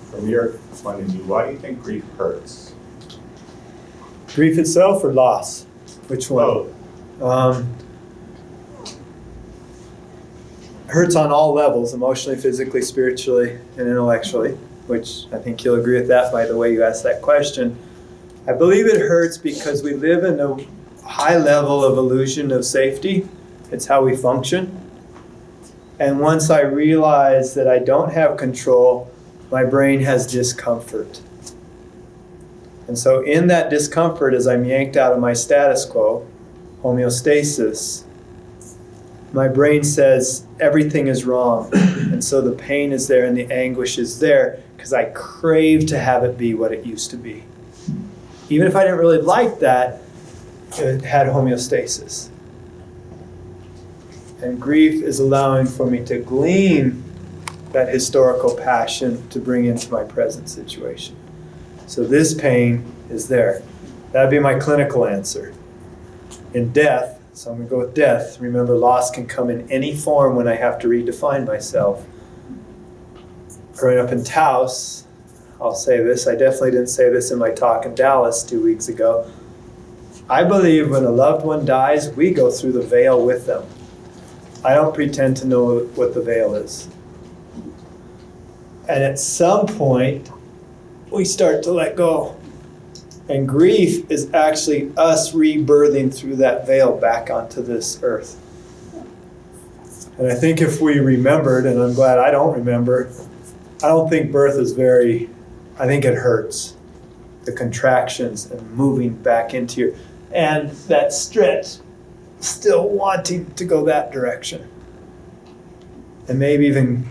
from your point of view, why do you think grief hurts? Grief itself or loss? Which one? Hurts on all levels, emotionally, physically, spiritually, and intellectually, which I think you'll agree with that by the way you asked that question. I believe it hurts because we live in a high level of illusion of safety. It's how we function. And once I realize that I don't have control, my brain has discomfort. And so in that discomfort, as I'm yanked out of my status quo, homeostasis, my brain says everything is wrong. And so the pain is there and the anguish is there because I crave to have it be what it used to be. Even if I didn't really like that, it had homeostasis. And grief is allowing for me to glean that historical passion to bring into my present situation. So this pain is there. That'd be my clinical answer. In death, so I'm going to go with death. Remember, loss can come in any form when I have to redefine myself. Growing up in Taos, I'll say this, I definitely didn't say this in my talk in Dallas 2 weeks ago. I believe when a loved one dies, we go through the veil with them. I don't pretend to know what the veil is. And at some point, we start to let go. And grief is actually us rebirthing through that veil back onto this earth. And I think if we remembered, and I'm glad I don't remember, I don't think birth is I think it hurts. The contractions and moving back into your, and that stretch, still wanting to go that direction. And maybe even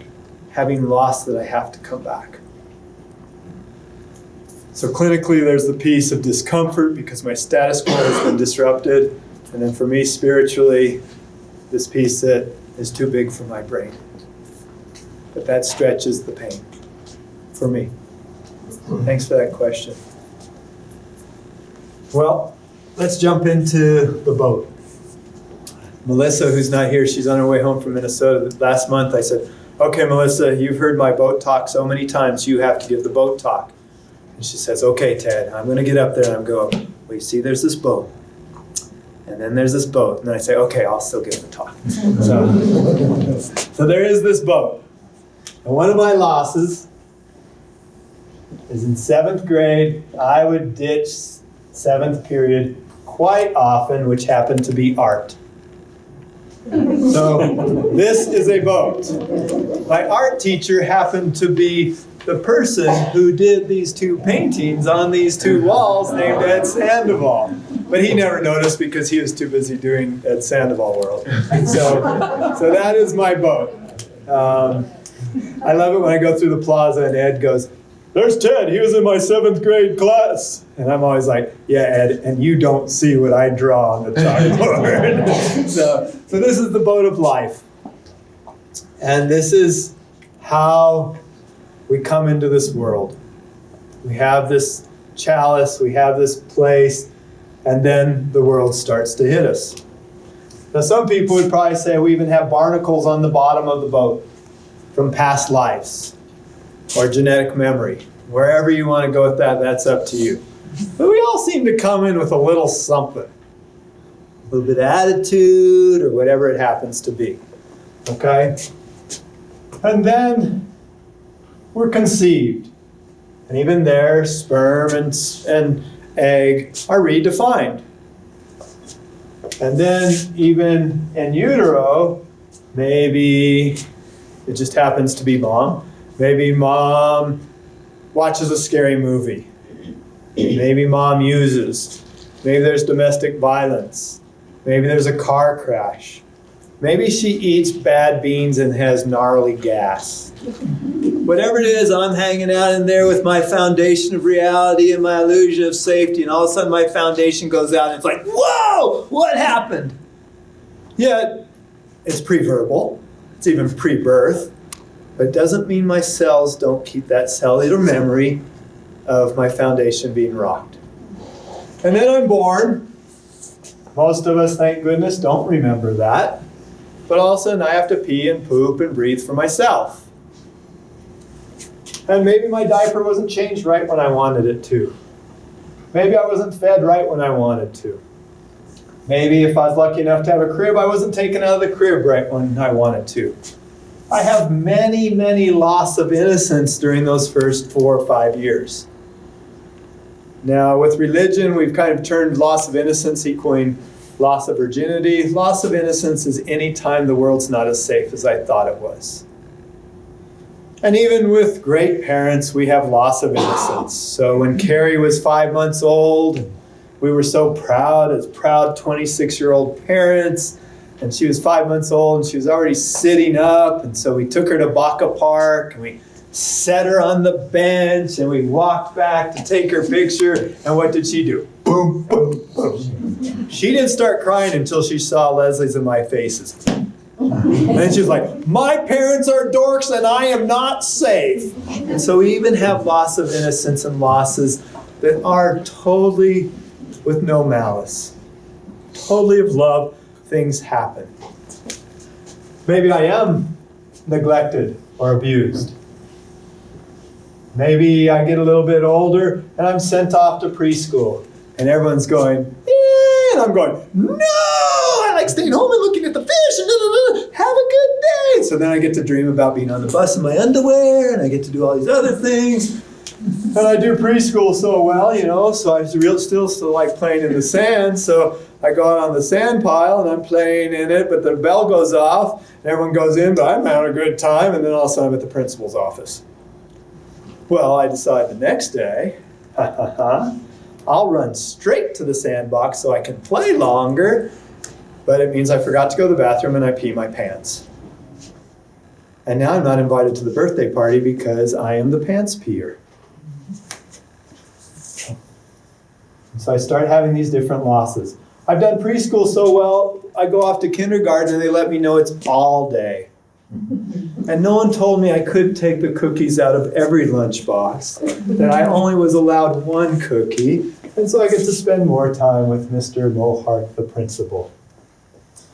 having lost that I have to come back. So clinically, there's the piece of discomfort because my status quo has been disrupted. And then for me, spiritually, this piece that is too big for my brain. But that stretches the pain for me. Thanks for that question. Well, let's jump into the boat. Melissa, who's not here, she's on her way home from Minnesota. Last month I said, okay, Melissa, you've heard my boat talk so many times, you have to give the boat talk. And she says, okay, Ted, I'm going to get up there and I'm going, well, you see, there's this boat. And then there's this boat. And then I say, okay, I'll still give the talk. So there is this boat. And one of my losses is in 7th grade, I would ditch 7th period quite often, which happened to be art. So this is a boat. My art teacher happened to be the person who did these 2 paintings on these 2 walls named Ed Sandoval. But he never noticed because he was too busy doing Ed Sandoval World. So that is my boat. I love it when I go through the plaza and Ed goes, there's Ted, he was in my 7th grade class. And I'm always like, yeah, Ed, and you don't see what I draw on the chalkboard. So this is the boat of life. And this is how we come into this world. We have this chalice, we have this place, and then the world starts to hit us. Now some people would probably say we even have barnacles on the bottom of the boat from past lives or genetic memory. Wherever you want to go with that, that's up to you. But we all seem to come in with a little something. A little bit of attitude or whatever it happens to be. Okay? And then we're conceived. And even there, sperm and egg are redefined. And then even in utero, maybe it just happens to be mom. Maybe mom watches a scary movie. Maybe mom uses. Maybe there's domestic violence. Maybe there's a car crash. Maybe she eats bad beans and has gnarly gas. Whatever it is, I'm hanging out in there with my foundation of reality and my illusion of safety, and all of a sudden my foundation goes out and it's like, whoa, what happened? Yet, it's pre-verbal, it's even pre-birth, but it doesn't mean my cells don't keep that cellular memory of my foundation being rocked. And then I'm born. Most of us, thank goodness, don't remember that. But all of a sudden I have to pee and poop and breathe for myself. And maybe my diaper wasn't changed right when I wanted it to. Maybe I wasn't fed right when I wanted to. Maybe if I was lucky enough to have a crib, I wasn't taken out of the crib right when I wanted to. I have many, many loss of innocence during those first 4 or 5 years. Now with religion, we've kind of turned loss of innocence equaling loss of virginity. Loss of innocence is any time the world's not as safe as I thought it was. And even with great parents, we have loss of innocence. So when Carrie was 5 months old, we were so proud as proud 26-year-old parents. And she was 5 months old and she was already sitting up. And so we took her to Baca Park and we set her on the bench and we walked back to take her picture. And what did she do? Boom, boom, boom. She didn't start crying until she saw Leslie's and my faces. And then she was like, my parents are dorks and I am not safe. And so we even have loss of innocence and losses that are totally with no malice. Totally of love, things happen. Maybe I am neglected or abused. Maybe I get a little bit older and I'm sent off to preschool. And everyone's going, yeah, And I'm going, no, I like staying home and looking at the fish and have a good day. So then I get to dream about being on the bus in my underwear, and I get to do all these other things. And I do preschool so well, you know, so I still like playing in the sand. So I go out on the sand pile and I'm playing in it, but the bell goes off and everyone goes in, but I'm having a good time, and then all of a sudden I'm at the principal's office. Well, I decide the next day, I'll run straight to the sandbox so I can play longer, but it means I forgot to go to the bathroom and I pee my pants. And now I'm not invited to the birthday party because I am the pants peer. So I start having these different losses. I've done preschool so well, I go off to kindergarten and they let me know it's all day. And no one told me I could take the cookies out of every lunchbox, that I only was allowed one cookie, and so I get to spend more time with Mr. Mohart, the principal.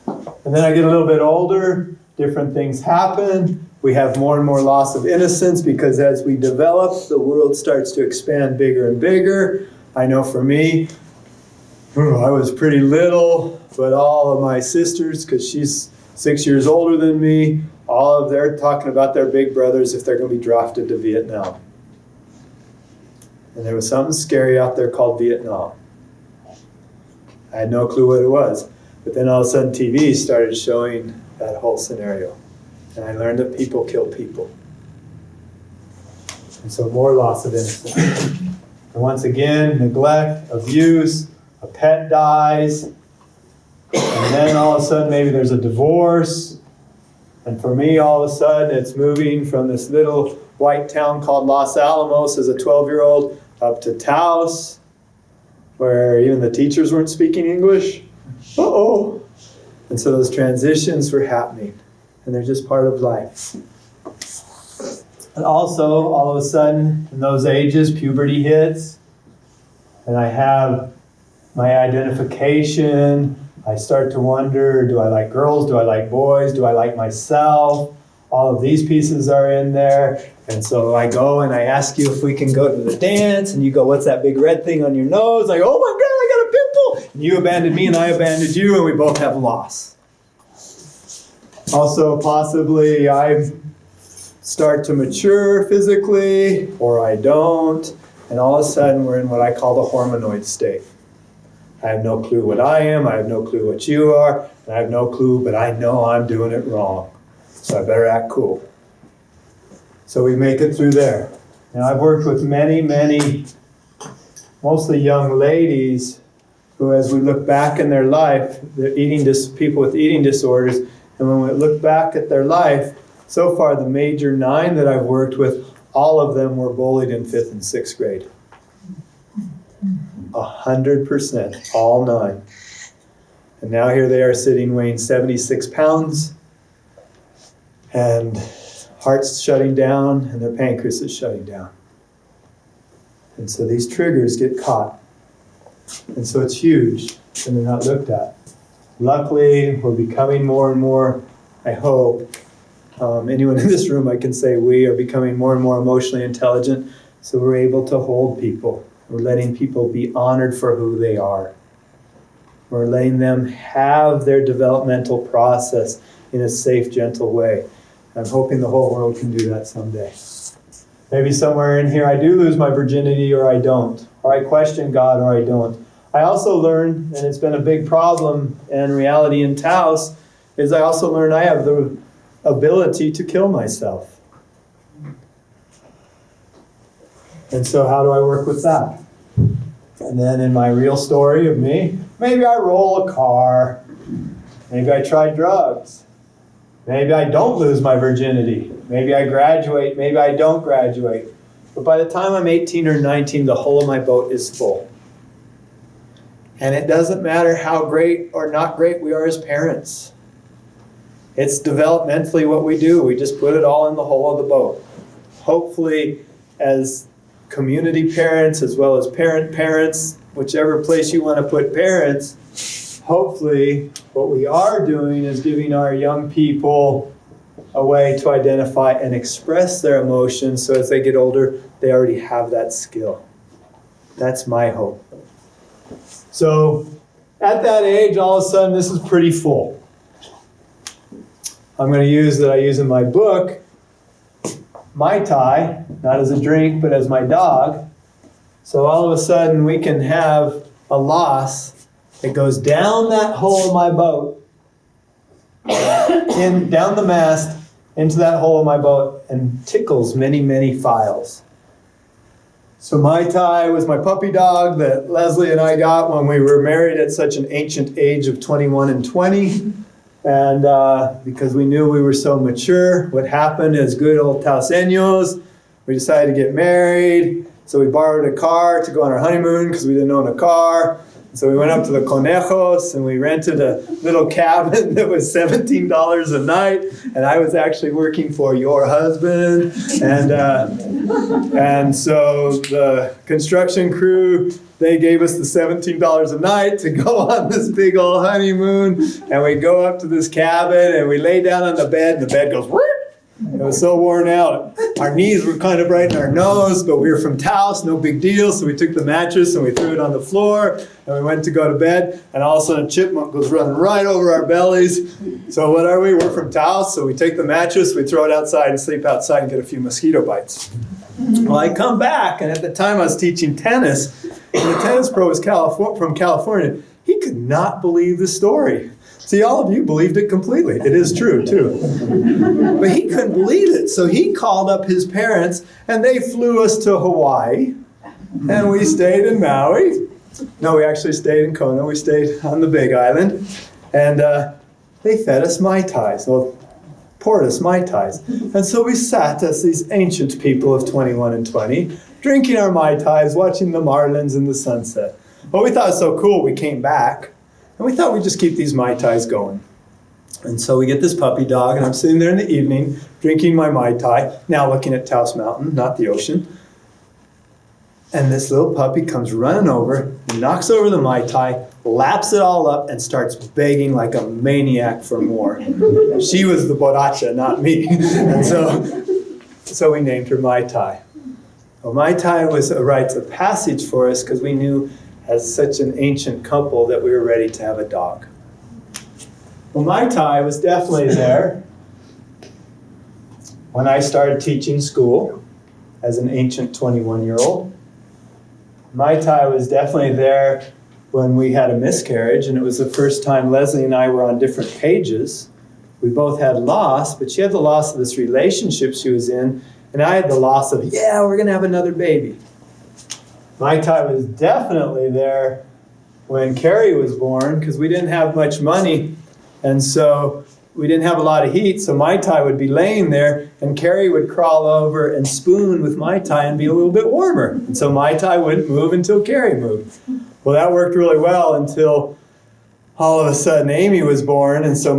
And then I get a little bit older, different things happen. We have more and more loss of innocence because as we develop, the world starts to expand bigger and bigger. I know for me, I was pretty little, but all of my sisters, because she's 6 years older than me, they're talking about their big brothers if they're going to be drafted to Vietnam. And there was something scary out there called Vietnam. I had no clue what it was. But then all of a sudden TV started showing that whole scenario. And I learned that people kill people. And so more loss of innocence. And once again, neglect, abuse, a pet dies, and then all of a sudden maybe there's a divorce. And for me, all of a sudden it's moving from this little white town called Los Alamos as a 12-year-old up to Taos, where even the teachers weren't speaking English. Uh-oh. And so those transitions were happening, and they're just part of life. And also, all of a sudden, in those ages, puberty hits, and I have my identification. I start to wonder, do I like girls? Do I like boys? Do I like myself? All of these pieces are in there. And so I go and I ask you if we can go to the dance, and you go, what's that big red thing on your nose? I go, oh my God, I got a pimple. And you abandoned me and I abandoned you, and we both have loss. Also, possibly I start to mature physically, or I don't, and all of a sudden we're in what I call the hormonoid state. I have no clue what I am, I have no clue what you are, and I have no clue, but I know I'm doing it wrong. So I better act cool. So we make it through there. And I've worked with many, mostly young ladies who, as we look back in their life, they're people with eating disorders, and when we look back at their life, so far the major 9 that I've worked with, all of them were bullied in 5th and 6th grade. 100%, all 9. And now here they are sitting weighing 76 pounds, and heart's shutting down, and their pancreas is shutting down. And so these triggers get caught. And so it's huge, and they're not looked at. Luckily, we're becoming more and more, I hope, anyone in this room, I can say we are becoming more and more emotionally intelligent, so we're able to hold people. We're letting people be honored for who they are. We're letting them have their developmental process in a safe, gentle way. I'm hoping the whole world can do that someday. Maybe somewhere in here I do lose my virginity or I don't. Or I question God or I don't. I also learned, and it's been a big problem and reality in Taos, is I also learned I have the ability to kill myself. And so how do I work with that? And then in my real story of me, maybe I roll a car. Maybe I try drugs. Maybe I don't lose my virginity. Maybe I graduate. Maybe I don't graduate. But by the time I'm 18 or 19, the hull of my boat is full. And it doesn't matter how great or not great we are as parents. It's developmentally what we do. We just put it all in the hull of the boat. Hopefully, as community parents, as well as parents, whichever place you want to put parents, hopefully what we are doing is giving our young people a way to identify and express their emotions so as they get older, they already have that skill. That's my hope. So at that age, all of a sudden, this is pretty full. I'm going to use that I use in my book, Mai Tai, not as a drink, but as my dog. So all of a sudden, we can have a loss that goes down that hole in my boat, down the mast, into that hole in my boat, and tickles many, many files. So Mai Tai was my puppy dog that Leslie and I got when we were married at such an ancient age of 21 and 20. And because we knew we were so mature, what happened as good old Tauseños, we decided to get married. So we borrowed a car to go on our honeymoon because we didn't own a car. So we went up to the Conejos and we rented a little cabin that was $17 a night. And I was actually working for your husband. And so the construction crew, they gave us the $17 a night to go on this big old honeymoon. And we go up to this cabin and we lay down on the bed and the bed goes, whoop! It was so worn out. Our knees were kind of right in our nose, but we were from Taos, no big deal. So we took the mattress and we threw it on the floor and we went to go to bed. And all of a sudden a chipmunk goes running right over our bellies. So what are we? We're from Taos. So we take the mattress, we throw it outside and sleep outside and get a few mosquito bites. Well, I come back, and at the time I was teaching tennis, and the tennis pro was from California. He could not believe the story. See, all of you believed it completely. It is true, too. But he couldn't believe it, so he called up his parents, and they flew us to Hawaii, and we stayed in Maui. No, we actually stayed in Kona. We stayed on the Big Island, and they fed us Mai Tais. Well, poured us Mai Tais. And so we sat as these ancient people of 21 and 20, drinking our Mai Tais, watching the marlins in the sunset. Well, we thought it was so cool, we came back, and we thought we'd just keep these Mai Tais going. And so we get this puppy dog, and I'm sitting there in the evening, drinking my Mai Tai, now looking at Taos Mountain, not the ocean. And this little puppy comes running over, knocks over the Mai Tai, laps it all up, and starts begging like a maniac for more. She was the borracha, not me. And so we named her Mai Tai. Well, Mai Tai was a rite of passage for us because we knew as such an ancient couple that we were ready to have a dog. Well, Mai Tai was definitely there when I started teaching school as an ancient 21-year-old. Mai Tai was definitely there when we had a miscarriage, and it was the first time Leslie and I were on different pages. We both had loss, but she had the loss of this relationship she was in, and I had the loss of, yeah, we're going to have another baby. Mai Tai was definitely there when Carrie was born, because we didn't have much money, and so we didn't have a lot of heat, so Mai Tai would be laying there, and Carrie would crawl over and spoon with Mai Tai and be a little bit warmer. And so Mai Tai wouldn't move until Carrie moved. Well, that worked really well until all of a sudden Amy was born, and so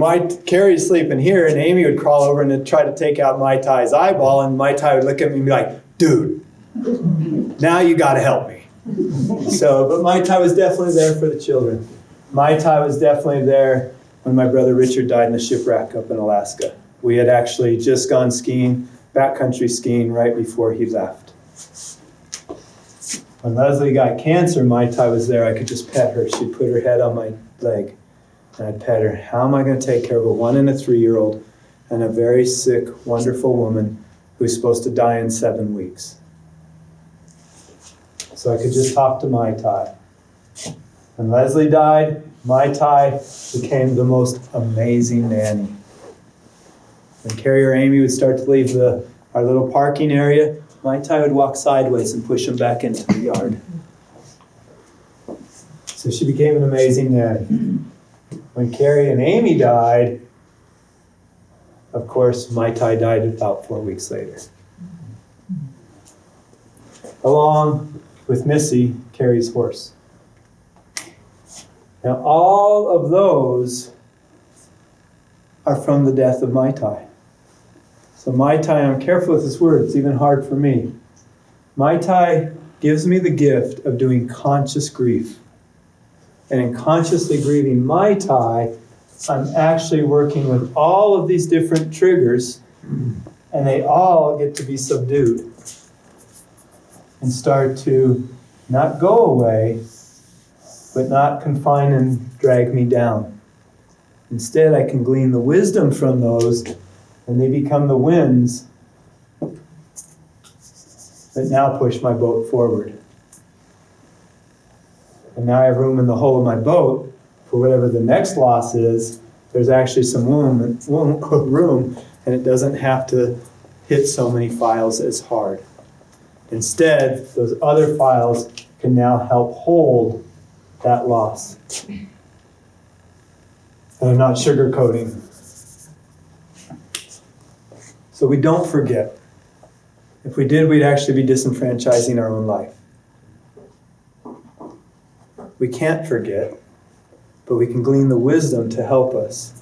Carrie's sleeping here, and Amy would crawl over and try to take out Mai Tai's eyeball, and Mai Tai would look at me and be like, dude, now you got to help me. But Mai Tai was definitely there for the children. Mai Tai was definitely there when my brother Richard died in the shipwreck up in Alaska. We had actually just gone skiing, backcountry skiing, right before he left. When Leslie got cancer, Mai Tai was there. I could just pet her. She'd put her head on my leg, and I'd pet her. How am I going to take care of a 1 and a 3-year-old and a very sick, wonderful woman who's supposed to die in 7 weeks? So I could just talk to Mai Tai. When Leslie died, Mai Tai became the most amazing nanny. When Carrie or Amy would start to leave our little parking area, Mai Tai would walk sideways and push them back into the yard. So she became an amazing nanny. When Carrie and Amy died, of course, Mai Tai died about 4 weeks later. Along with Missy, Carrie's horse. Now, all of those are from the death of Mai Tai. So Mai Tai, I'm careful with this word, it's even hard for me. Mai Tai gives me the gift of doing conscious grief. And in consciously grieving Mai Tai, I'm actually working with all of these different triggers, and they all get to be subdued and start to not go away, but not confine and drag me down. Instead, I can glean the wisdom from those, and they become the winds that now push my boat forward. And now I have room in the hull of my boat for whatever the next loss is. There's actually some room, and it doesn't have to hit so many files as hard. Instead, those other files can now help hold that loss. And I'm not sugarcoating. So we don't forget. If we did, we'd actually be disenfranchising our own life. We can't forget, but we can glean the wisdom to help us.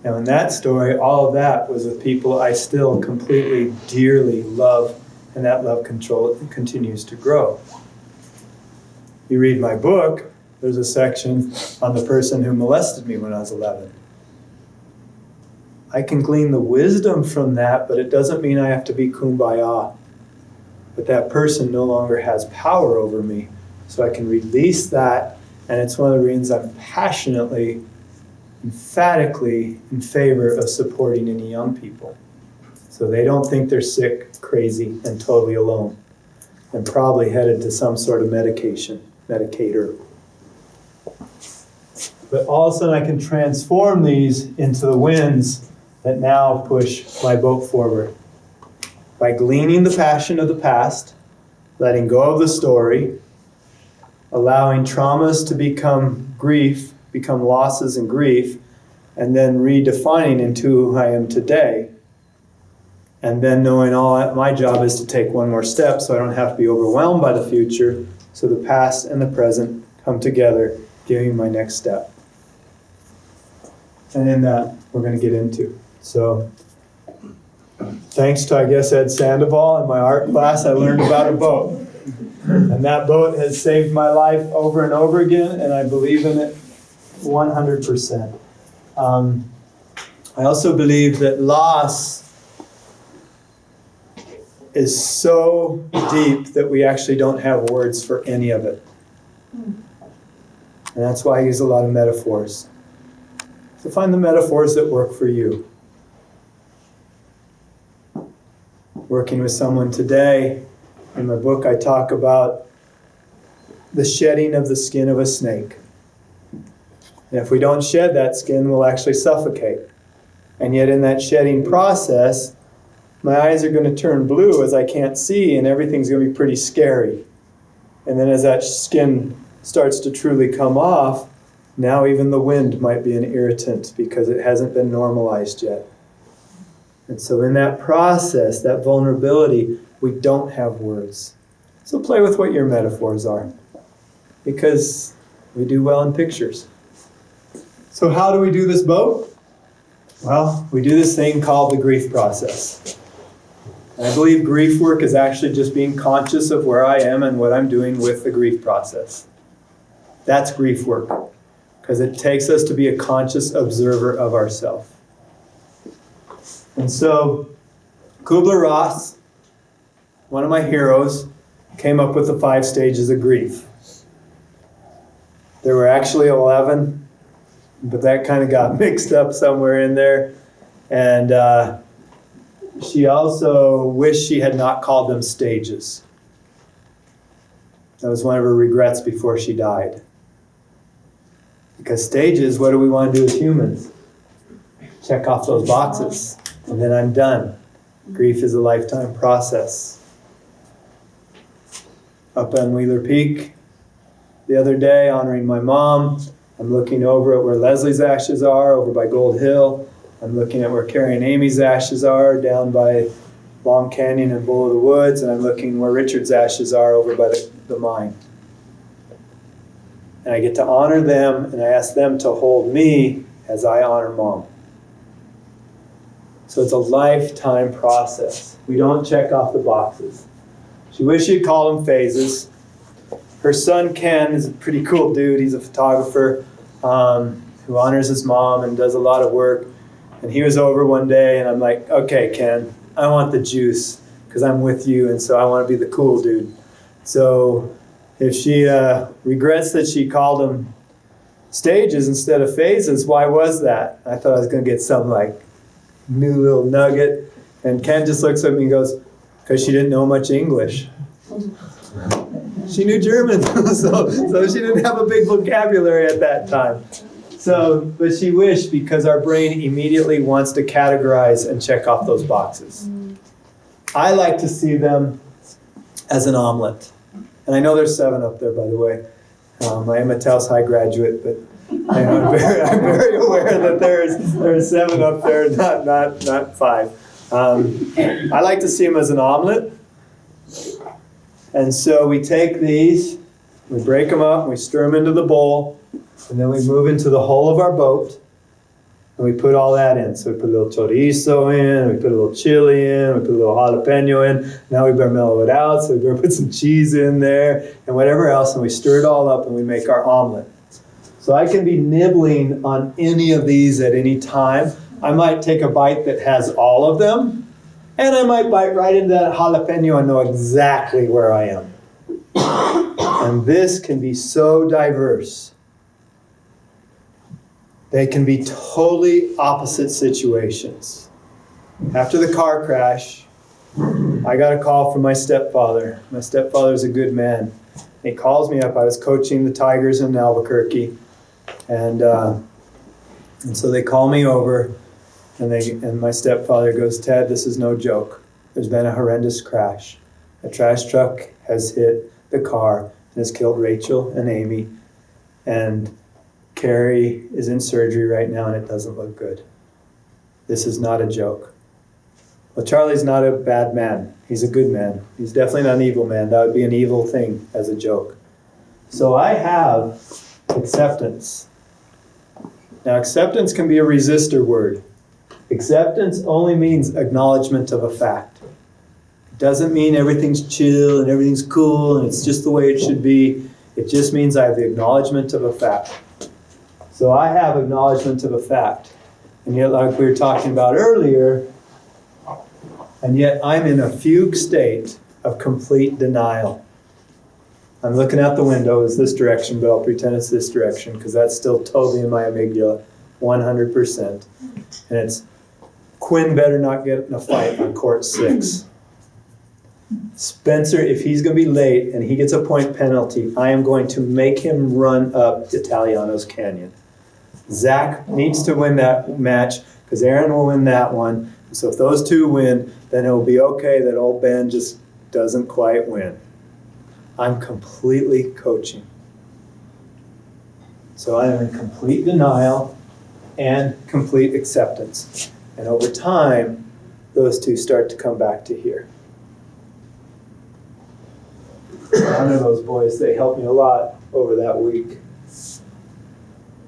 Now in that story, all of that was with people I still completely, dearly love, and that love continues to grow. You read my book, there's a section on the person who molested me when I was 11. I can glean the wisdom from that, but it doesn't mean I have to be kumbaya. But that person no longer has power over me, so I can release that, and it's one of the reasons I'm passionately, emphatically in favor of supporting any young people. So they don't think they're sick, crazy, and totally alone, and probably headed to some sort of medicator. But all of a sudden I can transform these into the winds that now push my boat forward. By gleaning the passion of the past, letting go of the story, allowing traumas to become grief, become losses and grief, and then redefining into who I am today. And then knowing my job is to take one more step so I don't have to be overwhelmed by the future, so the past and the present come together, giving my next step. And in that, we're going to get into. So, thanks to, I guess, Ed Sandoval in my art class, I learned about a boat. And that boat has saved my life over and over again, and I believe in it 100%. I also believe that loss is so deep that we actually don't have words for any of it. And that's why I use a lot of metaphors. So find the metaphors that work for you. Working with someone today, in my book I talk about the shedding of the skin of a snake. And if we don't shed that skin, we'll actually suffocate. And yet in that shedding process, my eyes are going to turn blue as I can't see, and everything's going to be pretty scary. And then as that skin starts to truly come off, now even the wind might be an irritant because it hasn't been normalized yet. And so in that process, that vulnerability, we don't have words. So play with what your metaphors are, because we do well in pictures. So how do we do this boat? Well, we do this thing called the grief process. And I believe grief work is actually just being conscious of where I am and what I'm doing with the grief process. That's grief work, because it takes us to be a conscious observer of ourselves. And so Kubler-Ross, one of my heroes, came up with the 5 stages of grief. There were actually 11, but that kind of got mixed up somewhere in there. And she also wished she had not called them stages. That was one of her regrets before she died. Because stages, what do we want to do as humans? Check off those boxes, and then I'm done. Grief is a lifetime process. Up on Wheeler Peak the other day, honoring my mom, I'm looking over at where Leslie's ashes are, over by Gold Hill. I'm looking at where Carrie and Amy's ashes are, down by Long Canyon and Bull of the Woods, and I'm looking where Richard's ashes are, over by the mine. And I get to honor them, and I ask them to hold me as I honor Mom. So it's a lifetime process. We don't check off the boxes. She wished she'd call them phases. Her son Ken is a pretty cool dude. He's a photographer who honors his mom and does a lot of work. And he was over one day, and I'm like, okay, Ken, I want the juice because I'm with you, and so I want to be the cool dude. So if she regrets that she called them stages instead of phases, why was that? I thought I was going to get some like new little nugget. And Ken just looks at me and goes, because she didn't know much English. She knew German, so she didn't have a big vocabulary at that time. So, but she wished, because our brain immediately wants to categorize and check off those boxes. I like to see them as an omelet. And I know there's 7 up there, by the way. I am a Taos High graduate, but I'm very aware that there's 7 up there, not 5. I like to see them as an omelet. And so we take these, we break them up, we stir them into the bowl, and then we move into the hull of our boat, and we put all that in. So we put a little chorizo in, we put a little chili in, we put a little jalapeno in. Now we better mellow it out, so we better put some cheese in there, and whatever else, and we stir it all up, and we make our omelet. So I can be nibbling on any of these at any time. I might take a bite that has all of them, and I might bite right into that jalapeno and know exactly where I am. And this can be so diverse. They can be totally opposite situations. After the car crash, I got a call from my stepfather. My stepfather's a good man. He calls me up. I was coaching the Tigers in Albuquerque. And so they call me over. And my stepfather goes, Ted, this is no joke. There's been a horrendous crash. A trash truck has hit the car and has killed Rachel and Amy. And Carrie is in surgery right now, and it doesn't look good. This is not a joke. Well, Charlie's not a bad man. He's a good man. He's definitely not an evil man. That would be an evil thing as a joke. So I have acceptance. Now, acceptance can be a resistor word. Acceptance only means acknowledgement of a fact. It doesn't mean everything's chill and everything's cool and it's just the way it should be. It just means I have the acknowledgement of a fact. So I have acknowledgement of a fact. And yet, like we were talking about earlier, and yet I'm in a fugue state of complete denial. I'm looking out the window, it's this direction, but I'll pretend it's this direction because that's still totally in my amygdala, 100%. And it's, Quinn better not get in a fight on court 6. Spencer, if he's going to be late and he gets a point penalty, I am going to make him run up Italiano's Canyon. Zach needs to win that match because Aaron will win that one. So if those 2 win, then it'll be okay that old Ben just doesn't quite win. I'm completely coaching. So I am in complete denial and complete acceptance. And over time, those 2 start to come back to here. I honor those boys. They helped me a lot over that week.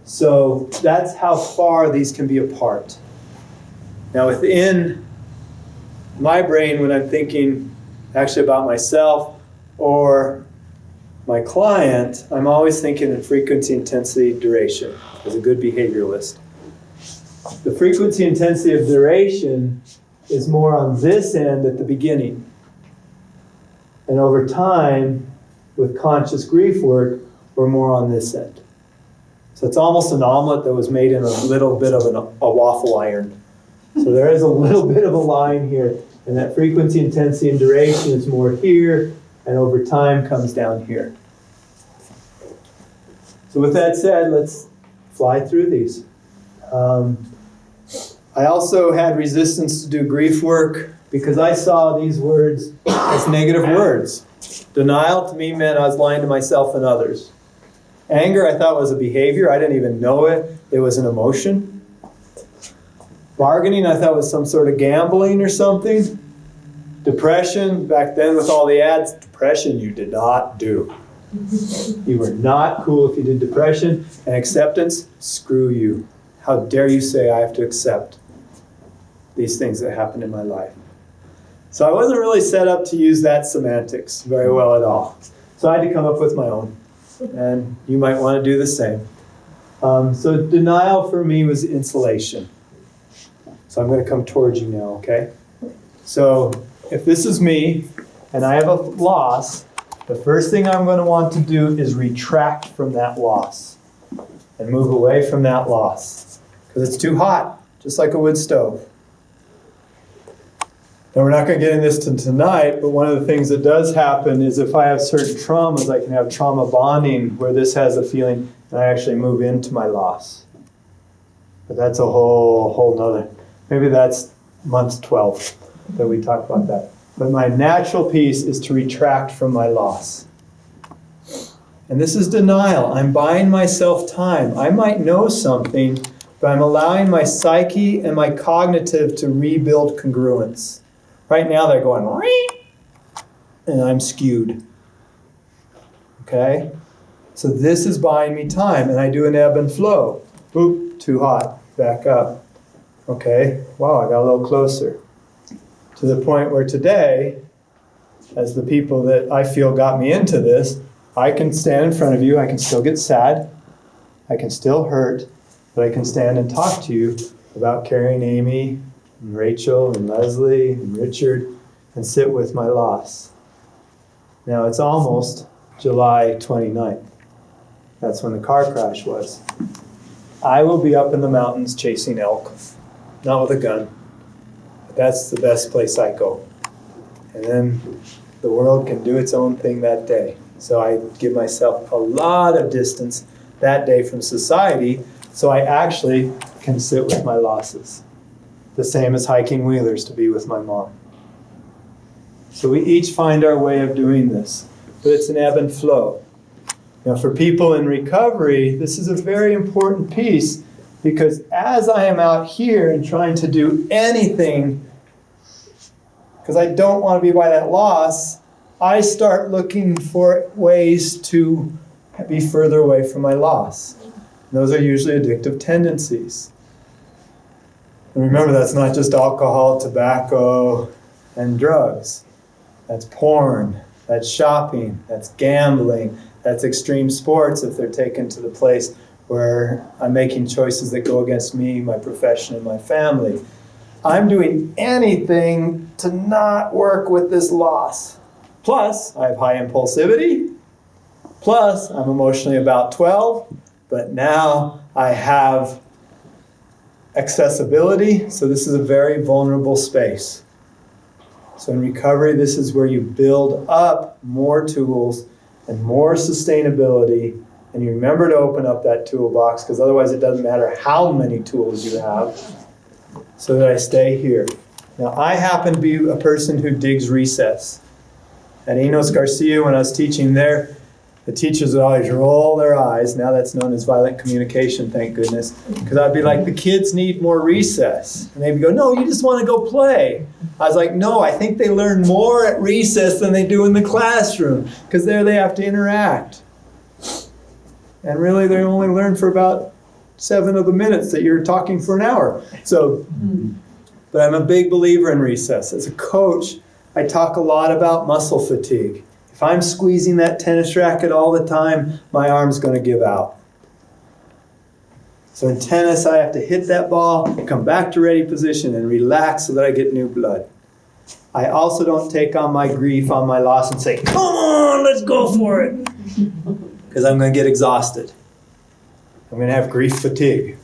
So that's how far these can be apart. Now within my brain, when I'm thinking actually about myself or my client, I'm always thinking in frequency, intensity, duration as a good behavioralist. The frequency, intensity of duration is more on this end at the beginning. And over time, with conscious grief work, we're more on this end. So it's almost an omelet that was made in a little bit of a waffle iron. So there is a little bit of a line here, and that frequency, intensity, and duration is more here, and over time comes down here. So with that said, let's fly through these. I also had resistance to do grief work because I saw these words as negative words. Denial to me meant I was lying to myself and others. Anger I thought was a behavior. I didn't even know it. It was an emotion. Bargaining I thought was some sort of gambling or something. Depression, back then with all the ads, depression you did not do. You were not cool if you did depression. And acceptance, screw you. How dare you say I have to accept these things that happened in my life. So I wasn't really set up to use that semantics very well at all. So I had to come up with my own. And you might want to do the same. So denial for me was insulation. So I'm going to come towards you now, okay? So if this is me, and I have a loss, the first thing I'm going to want to do is retract from that loss and move away from that loss because it's too hot, just like a wood stove. And we're not going to get into this tonight, but one of the things that does happen is if I have certain traumas, I can have trauma bonding where this has a feeling and I actually move into my loss. But that's a whole nother, maybe that's month 12 that we talk about that. But my natural piece is to retract from my loss. And this is denial. I'm buying myself time. I might know something, but I'm allowing my psyche and my cognitive to rebuild congruence. Right now they're going, and I'm skewed. Okay? So this is buying me time, and I do an ebb and flow. Oop, too hot, back up. Okay, wow, I got a little closer. To the point where today, as the people that I feel got me into this, I can stand in front of you, I can still get sad, I can still hurt, but I can stand and talk to you about carrying Amy, and Rachel, and Leslie, and Richard, and sit with my loss. Now it's almost July 29th. That's when the car crash was. I will be up in the mountains chasing elk, not with a gun. But that's the best place I go. And then the world can do its own thing that day. So I give myself a lot of distance that day from society so I actually can sit with my losses. The same as hiking Wheelers to be with my mom. So we each find our way of doing this, but it's an ebb and flow. Now for people in recovery, this is a very important piece because as I am out here and trying to do anything, because I don't want to be by that loss, I start looking for ways to be further away from my loss. And those are usually addictive tendencies. And remember, that's not just alcohol, tobacco, and drugs. That's porn, that's shopping, that's gambling, that's extreme sports if they're taken to the place where I'm making choices that go against me, my profession, and my family. I'm doing anything to not work with this loss. Plus, I have high impulsivity. Plus, I'm emotionally about 12, but now I have accessibility, so this is a very vulnerable space. So in recovery, this is where you build up more tools and more sustainability, and you remember to open up that toolbox, because otherwise it doesn't matter how many tools you have, so that I stay here. Now, I happen to be a person who digs recess. At Enos Garcia, when I was teaching there, the teachers would always roll their eyes. Now that's known as violent communication, thank goodness. Because I'd be like, the kids need more recess. And they'd go, no, you just want to go play. I was like, no, I think they learn more at recess than they do in the classroom. Because there they have to interact. And really they only learn for about 7 of the minutes that you're talking for an hour. So, but I'm a big believer in recess. As a coach, I talk a lot about muscle fatigue. If I'm squeezing that tennis racket all the time, my arm's going to give out. So in tennis, I have to hit that ball, come back to ready position, and relax so that I get new blood. I also don't take on my grief, on my loss, and say, come on, let's go for it. Because I'm going to get exhausted. I'm going to have grief fatigue.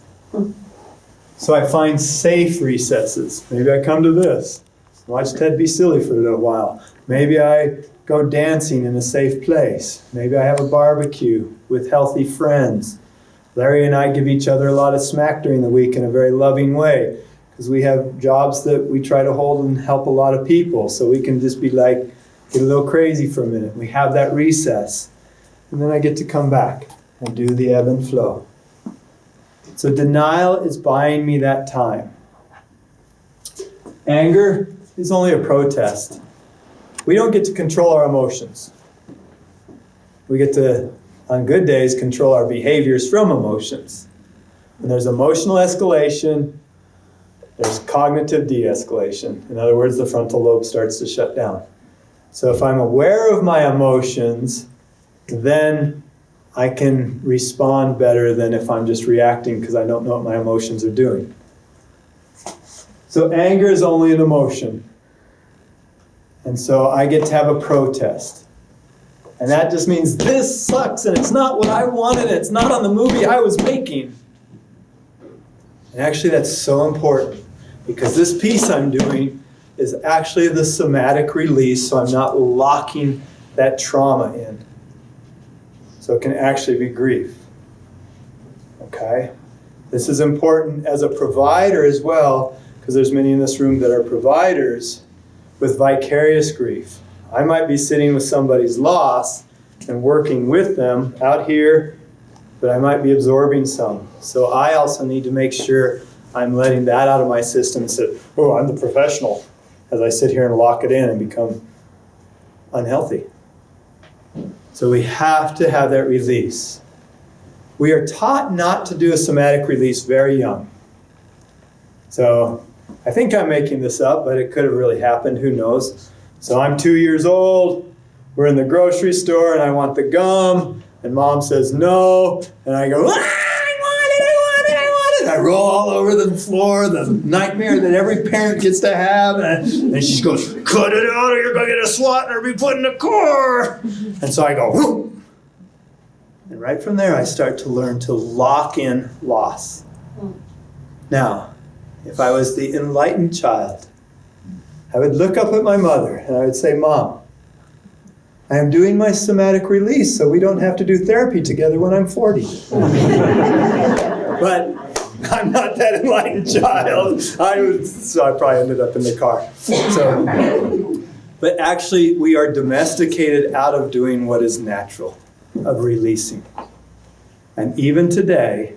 So I find safe recesses. Maybe I come to this. Watch Ted be silly for a little while. Maybe I go dancing in a safe place. Maybe I have a barbecue with healthy friends. Larry and I give each other a lot of smack during the week in a very loving way because we have jobs that we try to hold and help a lot of people. So we can just be like, get a little crazy for a minute. We have that recess. And then I get to come back and do the ebb and flow. So denial is buying me that time. Anger is only a protest. We don't get to control our emotions. We get to, on good days, control our behaviors from emotions. When there's emotional escalation, there's cognitive de-escalation. In other words, the frontal lobe starts to shut down. So if I'm aware of my emotions, then I can respond better than if I'm just reacting because I don't know what my emotions are doing. So anger is only an emotion. And so I get to have a protest. And that just means this sucks and it's not what I wanted, it's not on the movie I was making. And actually that's so important because this piece I'm doing is actually the somatic release, so I'm not locking that trauma in. So it can actually be grief. Okay? This is important as a provider as well, because there's many in this room that are providers with vicarious grief. I might be sitting with somebody's loss and working with them out here, but I might be absorbing some. So I also need to make sure I'm letting that out of my system and say, oh, I'm the professional, as I sit here and lock it in and become unhealthy. So we have to have that release. We are taught not to do a somatic release very young. So I think I'm making this up, but it could have really happened, who knows. So I'm 2 years old, we're in the grocery store and I want the gum, and mom says no, and I go, ah! I roll all over the floor, the nightmare that every parent gets to have, and she goes, cut it out or you're going to get a SWAT or be put in the car. And so I go, whoop. And right from there I start to learn to lock in loss. Now, if I was the enlightened child, I would look up at my mother and I would say, Mom, I am doing my somatic release so we don't have to do therapy together when I'm 40. But I'm not that enlightened child. So I probably ended up in the car. But actually, we are domesticated out of doing what is natural, of releasing. And even today,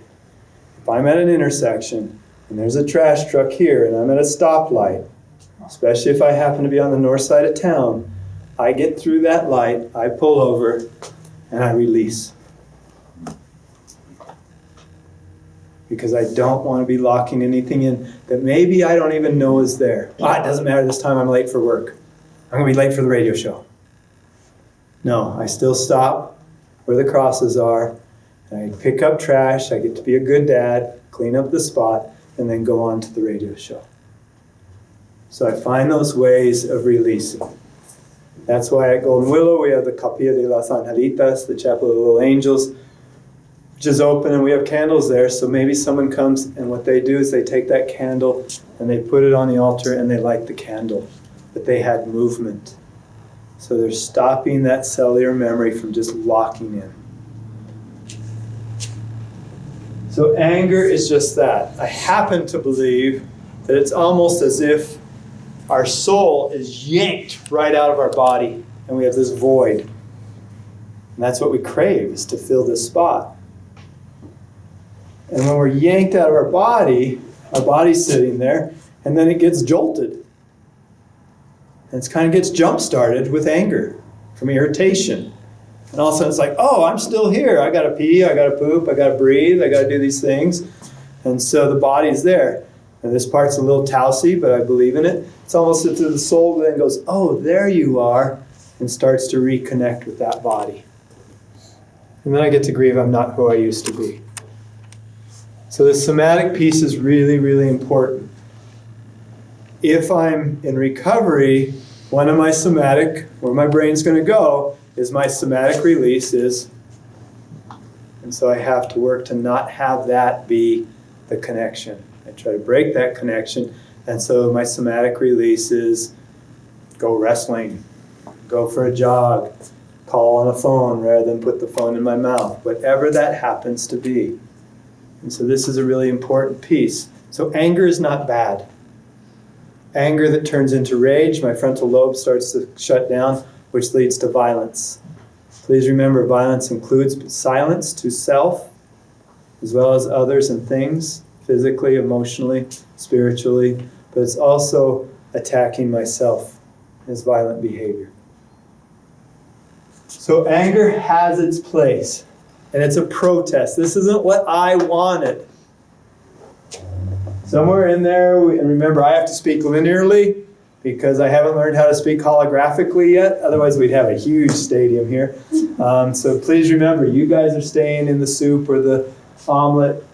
if I'm at an intersection and there's a trash truck here and I'm at a stoplight, especially if I happen to be on the north side of town, I get through that light, I pull over, and I release. Because I don't want to be locking anything in that maybe I don't even know is there. It doesn't matter, this time I'm late for work. I'm going to be late for the radio show. No, I still stop where the crosses are, and I pick up trash, I get to be a good dad, clean up the spot, and then go on to the radio show. So I find those ways of releasing. That's why at Golden Willow we have the Capilla de las Angelitas, the Chapel of the Little Angels, which is open, and we have candles there, so maybe someone comes and what they do is they take that candle and they put it on the altar and they light the candle. But they had movement. So they're stopping that cellular memory from just locking in. So anger is just that. I happen to believe that it's almost as if our soul is yanked right out of our body and we have this void. And that's what we crave, is to fill this spot. And when we're yanked out of our body's sitting there, and then it gets jolted. And it kind of gets jump-started with anger from irritation. And all of a sudden it's like, oh, I'm still here. I got to pee, I got to poop, I got to breathe, I got to do these things. And so the body's there. And this part's a little tousy, but I believe in it. It's almost as if the soul then goes, oh, there you are, and starts to reconnect with that body. And then I get to grieve I'm not who I used to be. So the somatic piece is really, really important. If I'm in recovery, one of my somatic, where my brain's going to go, is my somatic release is, and so I have to work to not have that be the connection. I try to break that connection, and so my somatic release is go wrestling, go for a jog, call on a phone rather than put the phone in my mouth, whatever that happens to be. And so this is a really important piece. So anger is not bad. Anger that turns into rage, my frontal lobe starts to shut down, which leads to violence. Please remember, violence includes silence to self, as well as others and things, physically, emotionally, spiritually, but it's also attacking myself as violent behavior. So anger has its place, and it's a protest. This isn't what I wanted. Somewhere in there, and remember, I have to speak linearly because I haven't learned how to speak holographically yet. Otherwise, we'd have a huge stadium here. So please remember, you guys are staying in the soup or the omelet.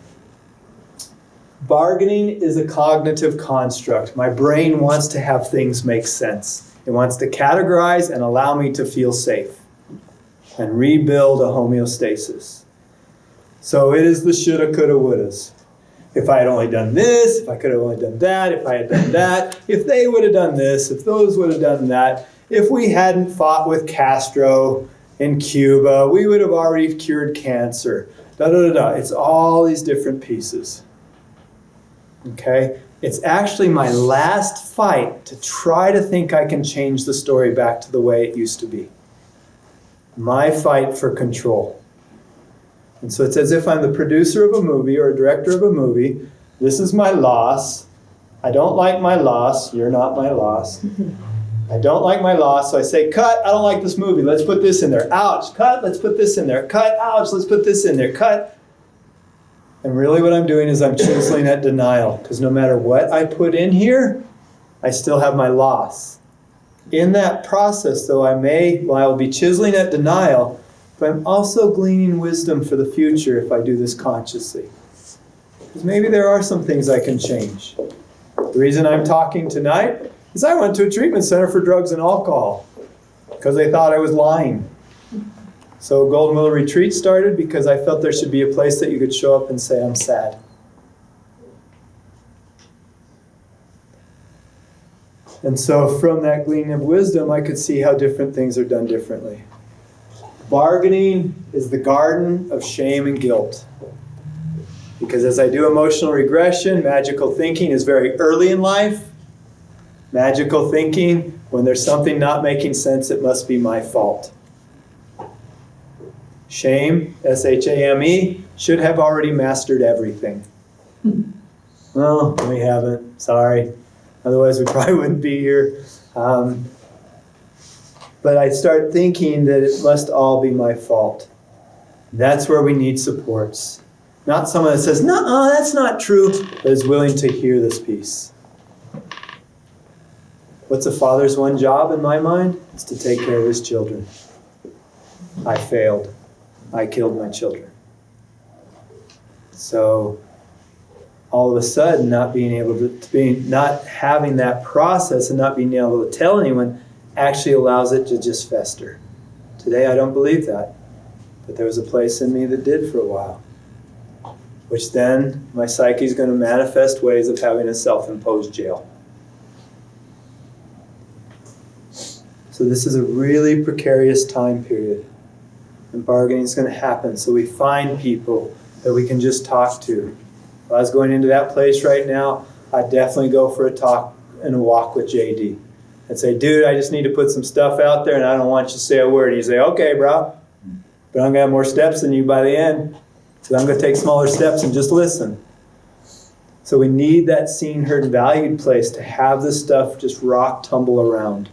Bargaining is a cognitive construct. My brain wants to have things make sense. It wants to categorize and allow me to feel safe. and rebuild a homeostasis. So it is the shoulda, coulda, wouldas. If I had only done this, if I could have only done that, if I had done that, if they would have done this, if those would have done that, if we hadn't fought with Castro in Cuba, we would have already cured cancer. Da, da, da, da. It's all these different pieces. Okay? It's actually my last fight to try to think I can change the story back to the way it used to be. My fight for control. And so it's as if I'm the producer of a movie or a director of a movie. This is my loss. I don't like my loss. You're not my loss. I don't like my loss, so I say, cut, I don't like this movie. Let's put this in there. Ouch, cut, let's put this in there. Cut, ouch, let's put this in there. Cut. And really what I'm doing is I'm chiseling at denial, because no matter what I put in here, I still have my loss. In that process, though, I'll be chiseling at denial, but I'm also gleaning wisdom for the future if I do this consciously. Because maybe there are some things I can change. The reason I'm talking tonight is I went to a treatment center for drugs and alcohol because they thought I was lying. So Golden Willow Retreat started because I felt there should be a place that you could show up and say, I'm sad. And so from that gleaning of wisdom, I could see how different things are done differently. Bargaining is the garden of shame and guilt. Because as I do emotional regression, magical thinking is very early in life. Magical thinking, when there's something not making sense, it must be my fault. Shame, S-H-A-M-E, should have already mastered everything. Well, we haven't, sorry. Otherwise we probably wouldn't be here. But I start thinking that it must all be my fault. That's where we need supports. Not someone that says, no, that's not true, but is willing to hear this piece. What's a father's one job in my mind? It's to take care of his children. I failed. I killed my children. So all of a sudden, not having that process and not being able to tell anyone actually allows it to just fester. Today I don't believe that. But there was a place in me that did for a while. Which then my psyche is going to manifest ways of having a self-imposed jail. So this is a really precarious time period. And bargaining is going to happen. So we find people that we can just talk to. If I was going into that place right now, I'd definitely go for a talk and a walk with JD. I'd say, dude, I just need to put some stuff out there and I don't want you to say a word. And you say, okay, bro. But I'm going to have more steps than you by the end. So I'm going to take smaller steps and just listen. So we need that seen, heard, and valued place to have this stuff just rock, tumble around.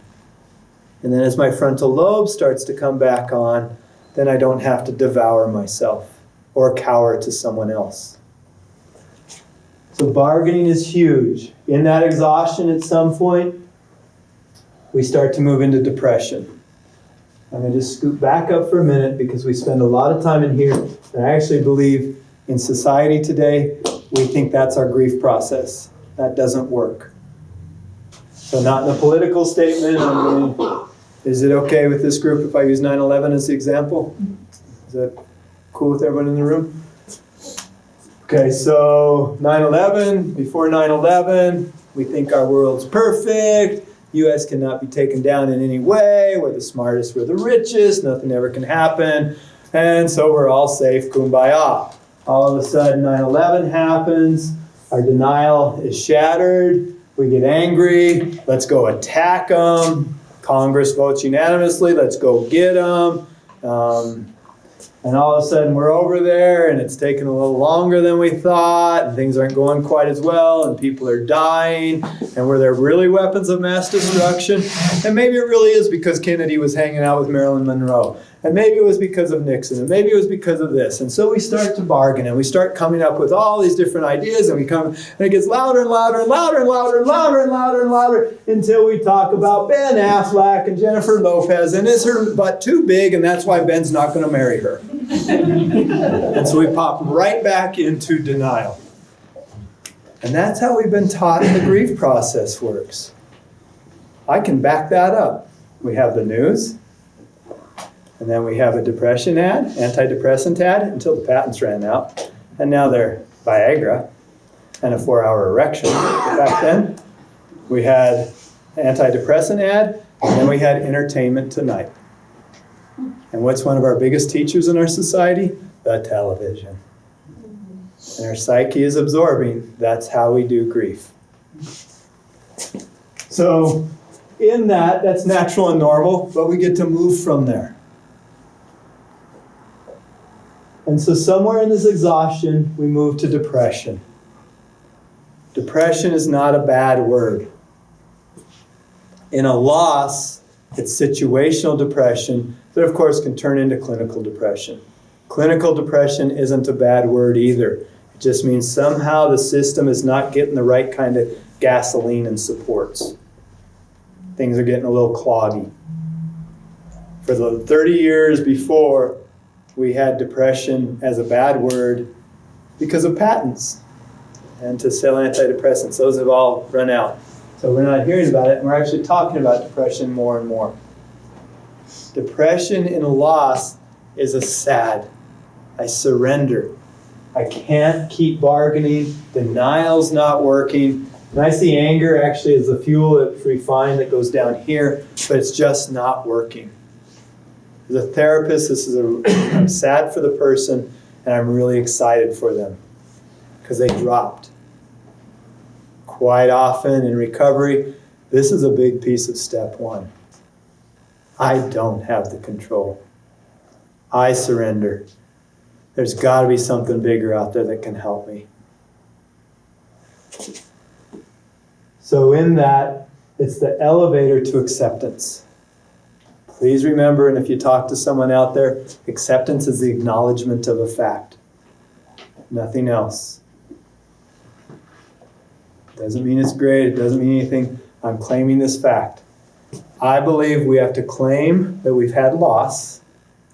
And then as my frontal lobe starts to come back on, then I don't have to devour myself or cower to someone else. So bargaining is huge. In that exhaustion at some point, we start to move into depression. I'm going to just scoot back up for a minute because we spend a lot of time in here. And I actually believe in society today, we think that's our grief process. That doesn't work. So not in a political statement. Is it okay with this group if I use 9/11 as the example? Is that cool with everyone in the room? Okay, so 9/11, before 9/11, we think our world's perfect. U.S. cannot be taken down in any way. We're the smartest, we're the richest, nothing ever can happen. And so we're all safe, kumbaya. All of a sudden 9/11 happens, our denial is shattered, we get angry, let's go attack them. Congress votes unanimously, let's go get them. And all of a sudden we're over there and it's taking a little longer than we thought and things aren't going quite as well and people are dying and were there really weapons of mass destruction? And maybe it really is because Kennedy was hanging out with Marilyn Monroe. And maybe it was because of Nixon, and maybe it was because of this. And so we start to bargain, and we start coming up with all these different ideas, and and it gets louder and louder and louder and louder and louder and louder and louder until we talk about Ben Affleck and Jennifer Lopez, and is her butt too big, and that's why Ben's not going to marry her. And so we pop right back into denial. And that's how we've been taught the grief process works. I can back that up. We have the news. And then we have a depression ad, antidepressant ad, until the patents ran out. And now they're Viagra and a 4-hour erection. Back then, we had antidepressant ad, and then we had entertainment tonight. And what's one of our biggest teachers in our society? The television. And our psyche is absorbing. That's how we do grief. So in that's natural and normal, but we get to move from there. And so somewhere in this exhaustion, we move to depression. Depression is not a bad word. In a loss, it's situational depression that, of course, can turn into clinical depression. Clinical depression isn't a bad word either. It just means somehow the system is not getting the right kind of gasoline and supports. Things are getting a little cloggy. For the 30 years before, we had depression as a bad word because of patents and to sell antidepressants. Those have all run out. So we're not hearing about it, and we're actually talking about depression more and more. Depression in a loss is a sad. I surrender. I can't keep bargaining. Denial's not working. And I see anger actually as the fuel that's refined that goes down here, but it's just not working. As a therapist, I'm sad for the person, and I'm really excited for them because they dropped. Quite often in recovery, this is a big piece of step one. I don't have the control. I surrender. There's got to be something bigger out there that can help me. So in that, it's the elevator to acceptance. Please remember, and if you talk to someone out there, acceptance is the acknowledgement of a fact. Nothing else. Doesn't mean it's great, it doesn't mean anything. I'm claiming this fact. I believe we have to claim that we've had loss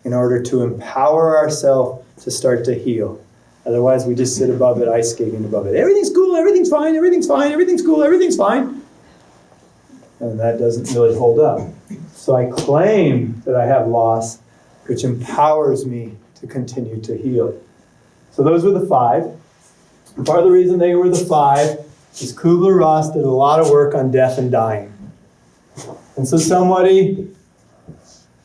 in order to empower ourselves to start to heal. Otherwise, we just sit above it, ice skating above it. Everything's cool, everything's fine, everything's fine, everything's cool, everything's fine. And that doesn't really hold up. So I claim that I have loss, which empowers me to continue to heal. So those were the 5. And part of the reason they were the 5 is Kubler-Ross did a lot of work on death and dying. And so somebody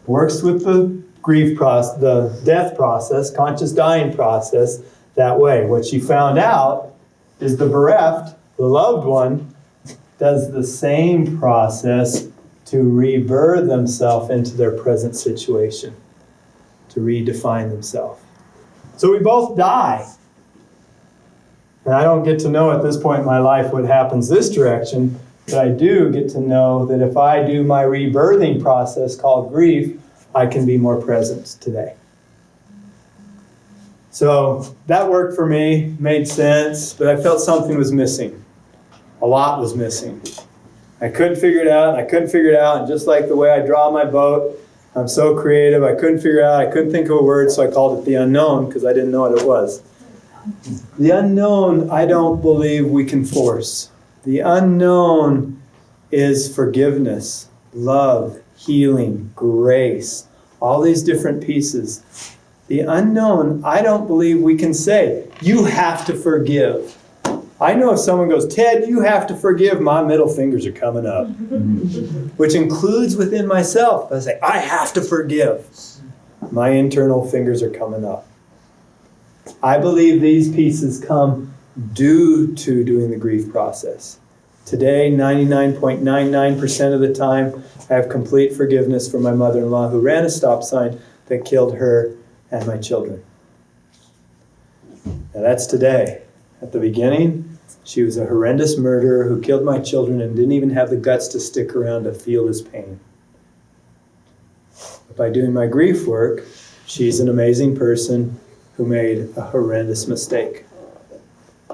works with the grief process, the death process, conscious dying process that way. What she found out is the bereft, the loved one, does the same process to rebirth themselves into their present situation, to redefine themselves. So we both die. And I don't get to know at this point in my life what happens this direction, but I do get to know that if I do my rebirthing process called grief, I can be more present today. So that worked for me, made sense, but I felt something was missing. A lot was missing. I couldn't figure it out, and just like the way I draw my boat, I'm so creative, I couldn't figure it out, I couldn't think of a word, so I called it the unknown because I didn't know what it was. The unknown, I don't believe we can force. The unknown is forgiveness, love, healing, grace, all these different pieces. The unknown, I don't believe we can say, you have to forgive. I know if someone goes, Ted, you have to forgive, my middle fingers are coming up. Which includes within myself. I say, I have to forgive. My internal fingers are coming up. I believe these pieces come due to doing the grief process. Today, 99.99% of the time, I have complete forgiveness for my mother-in-law who ran a stop sign that killed her and my children. Now that's today. At the beginning, she was a horrendous murderer who killed my children and didn't even have the guts to stick around to feel his pain. But by doing my grief work, she's an amazing person who made a horrendous mistake.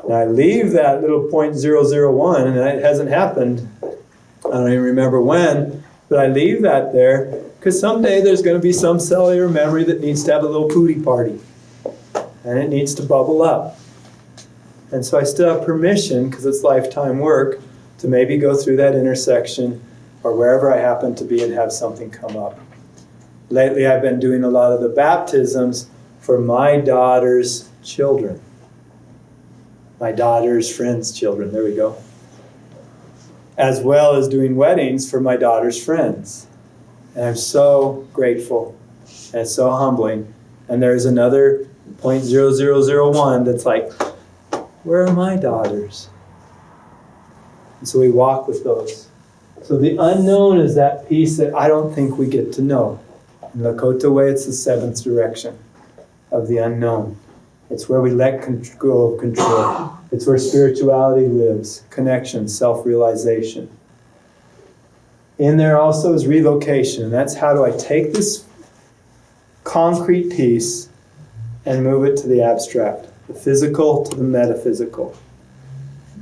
Now I leave that little 0.001, and it hasn't happened, I don't even remember when, but I leave that there because someday there's going to be some cellular memory that needs to have a little pooty party. And it needs to bubble up. And so I still have permission, because it's lifetime work, to maybe go through that intersection or wherever I happen to be and have something come up. Lately I've been doing a lot of the baptisms for my daughter's children. My daughter's friends' children, there we go. As well as doing weddings for my daughter's friends. And I'm so grateful and it's so humbling. And there's another 0.0001 that's like, where are my daughters? And so we walk with those. So the unknown is that piece that I don't think we get to know. In Lakota way, it's the seventh direction of the unknown. It's where we let go of control. It's where spirituality lives, connection, self-realization. In there also is relocation. And that's how do I take this concrete piece and move it to the abstract, the physical to the metaphysical.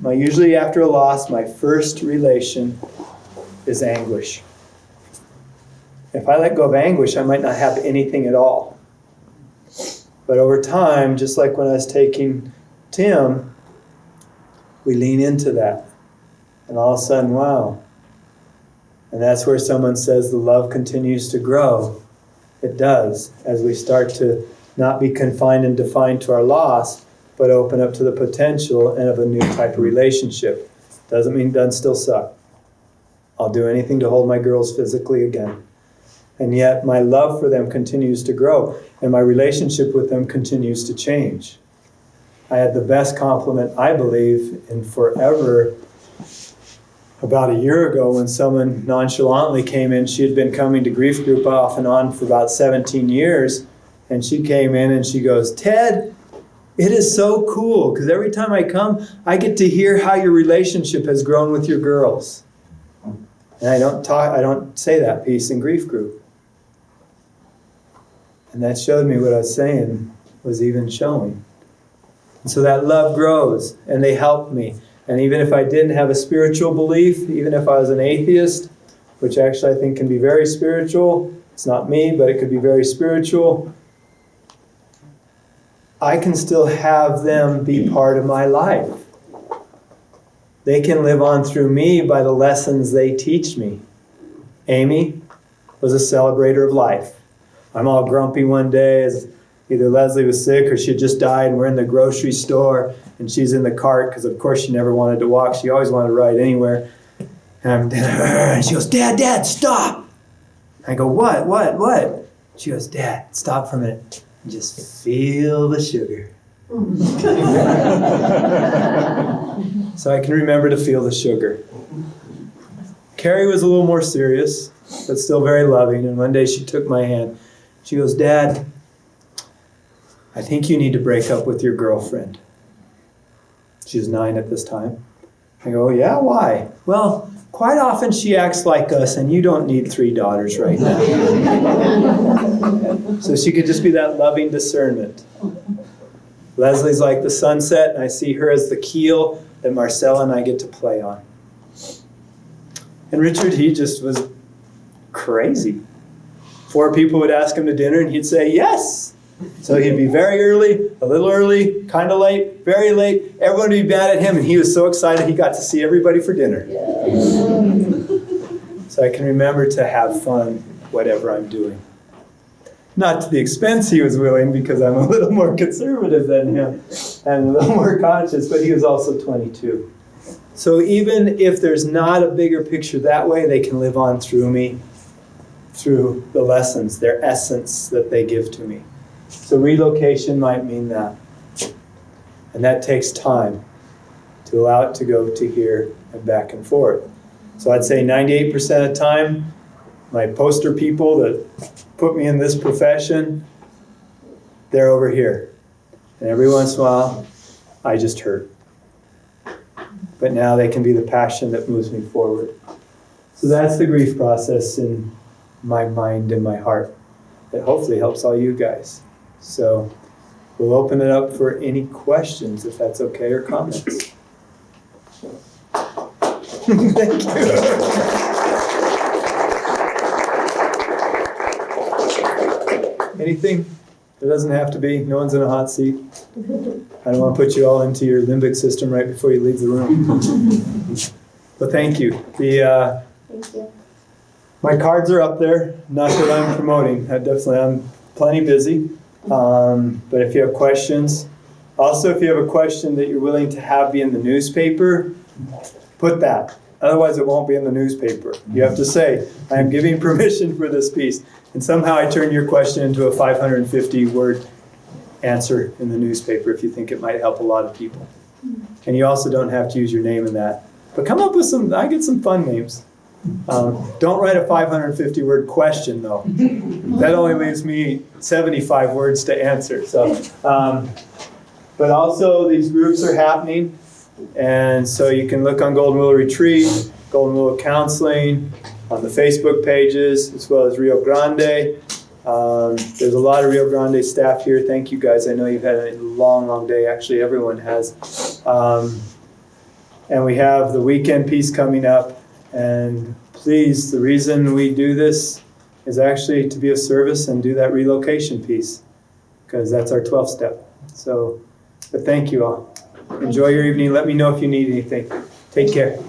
Usually after a loss, my first relation is anguish. If I let go of anguish, I might not have anything at all. But over time, just like when I was taking Tim, we lean into that. And all of a sudden, wow. And that's where someone says the love continues to grow. It does, as we start to not be confined and defined to our loss, but open up to the potential and of a new type of relationship. Doesn't mean it doesn't still suck. I'll do anything to hold my girls physically again. And yet my love for them continues to grow, and my relationship with them continues to change. I had the best compliment, I believe, in forever about a year ago when someone nonchalantly came in. She had been coming to grief group off and on for about 17 years, and she came in and she goes, "Ted, it is so cool, because every time I come, I get to hear how your relationship has grown with your girls." And I don't say that piece in grief group. And that showed me what I was saying was even showing. And so that love grows, and they help me. And even if I didn't have a spiritual belief, even if I was an atheist, which actually I think can be very spiritual, it's not me, but it could be very spiritual, I can still have them be part of my life. They can live on through me by the lessons they teach me. Amy was a celebrator of life. I'm all grumpy one day as either Leslie was sick or she had just died and we're in the grocery store and she's in the cart because of course she never wanted to walk. She always wanted to ride anywhere. And she goes, Dad, stop. I go, what? She goes, Dad, stop for a minute and just feel the sugar. So I can remember to feel the sugar. Carrie was a little more serious, but still very loving. And one day she took my hand. She goes, Dad, I think you need to break up with your girlfriend. She was 9 at this time. I go, yeah, why? Well, quite often she acts like us, and you don't need 3 daughters right now. So she could just be that loving discernment. Leslie's like the sunset, and I see her as the keel that Marcella and I get to play on. And Richard, he just was crazy. 4 people would ask him to dinner, and he'd say yes. So he'd be very early, a little early, kind of late, very late. Everyone would be mad at him, and he was so excited he got to see everybody for dinner. So I can remember to have fun, whatever I'm doing. Not to the expense he was willing, because I'm a little more conservative than him and a little more conscious, but he was also 22. So even if there's not a bigger picture that way, they can live on through me, through the lessons, their essence that they give to me. So relocation might mean that. And that takes time to allow it to go to here and back and forth. So I'd say 98% of the time, my poster people that put me in this profession, they're over here. And every once in a while, I just hurt. But now they can be the passion that moves me forward. So that's the grief process in my mind and my heart that hopefully helps all you guys. So we'll open it up for any questions, if that's okay, or comments. Thank you. Anything? There doesn't have to be. No one's in a hot seat. I don't want to put you all into your limbic system right before you leave the room. But thank you. Thank you. My cards are up there, not that I'm promoting, I'm plenty busy. But if you have questions, also if you have a question that you're willing to have be in the newspaper, put that. Otherwise it won't be in the newspaper. You have to say, I am giving permission for this piece. And somehow I turn your question into a 550-word answer in the newspaper if you think it might help a lot of people. And you also don't have to use your name in that. But come up with I get some fun names. Don't write a 550-word question though. That only leaves me 75 words to answer. So, but also these groups are happening. And so you can look on Golden Willow Retreat, Golden Willow Counseling, on the Facebook pages, as well as Rio Grande. There's a lot of Rio Grande staff here. Thank you guys. I know you've had a long, long day. Actually, everyone has. And we have the weekend piece coming up. And please, the reason we do this is actually to be of service and do that relocation piece, because that's our 12th step. So, but thank you all. Enjoy your evening. Let me know if you need anything. Take care.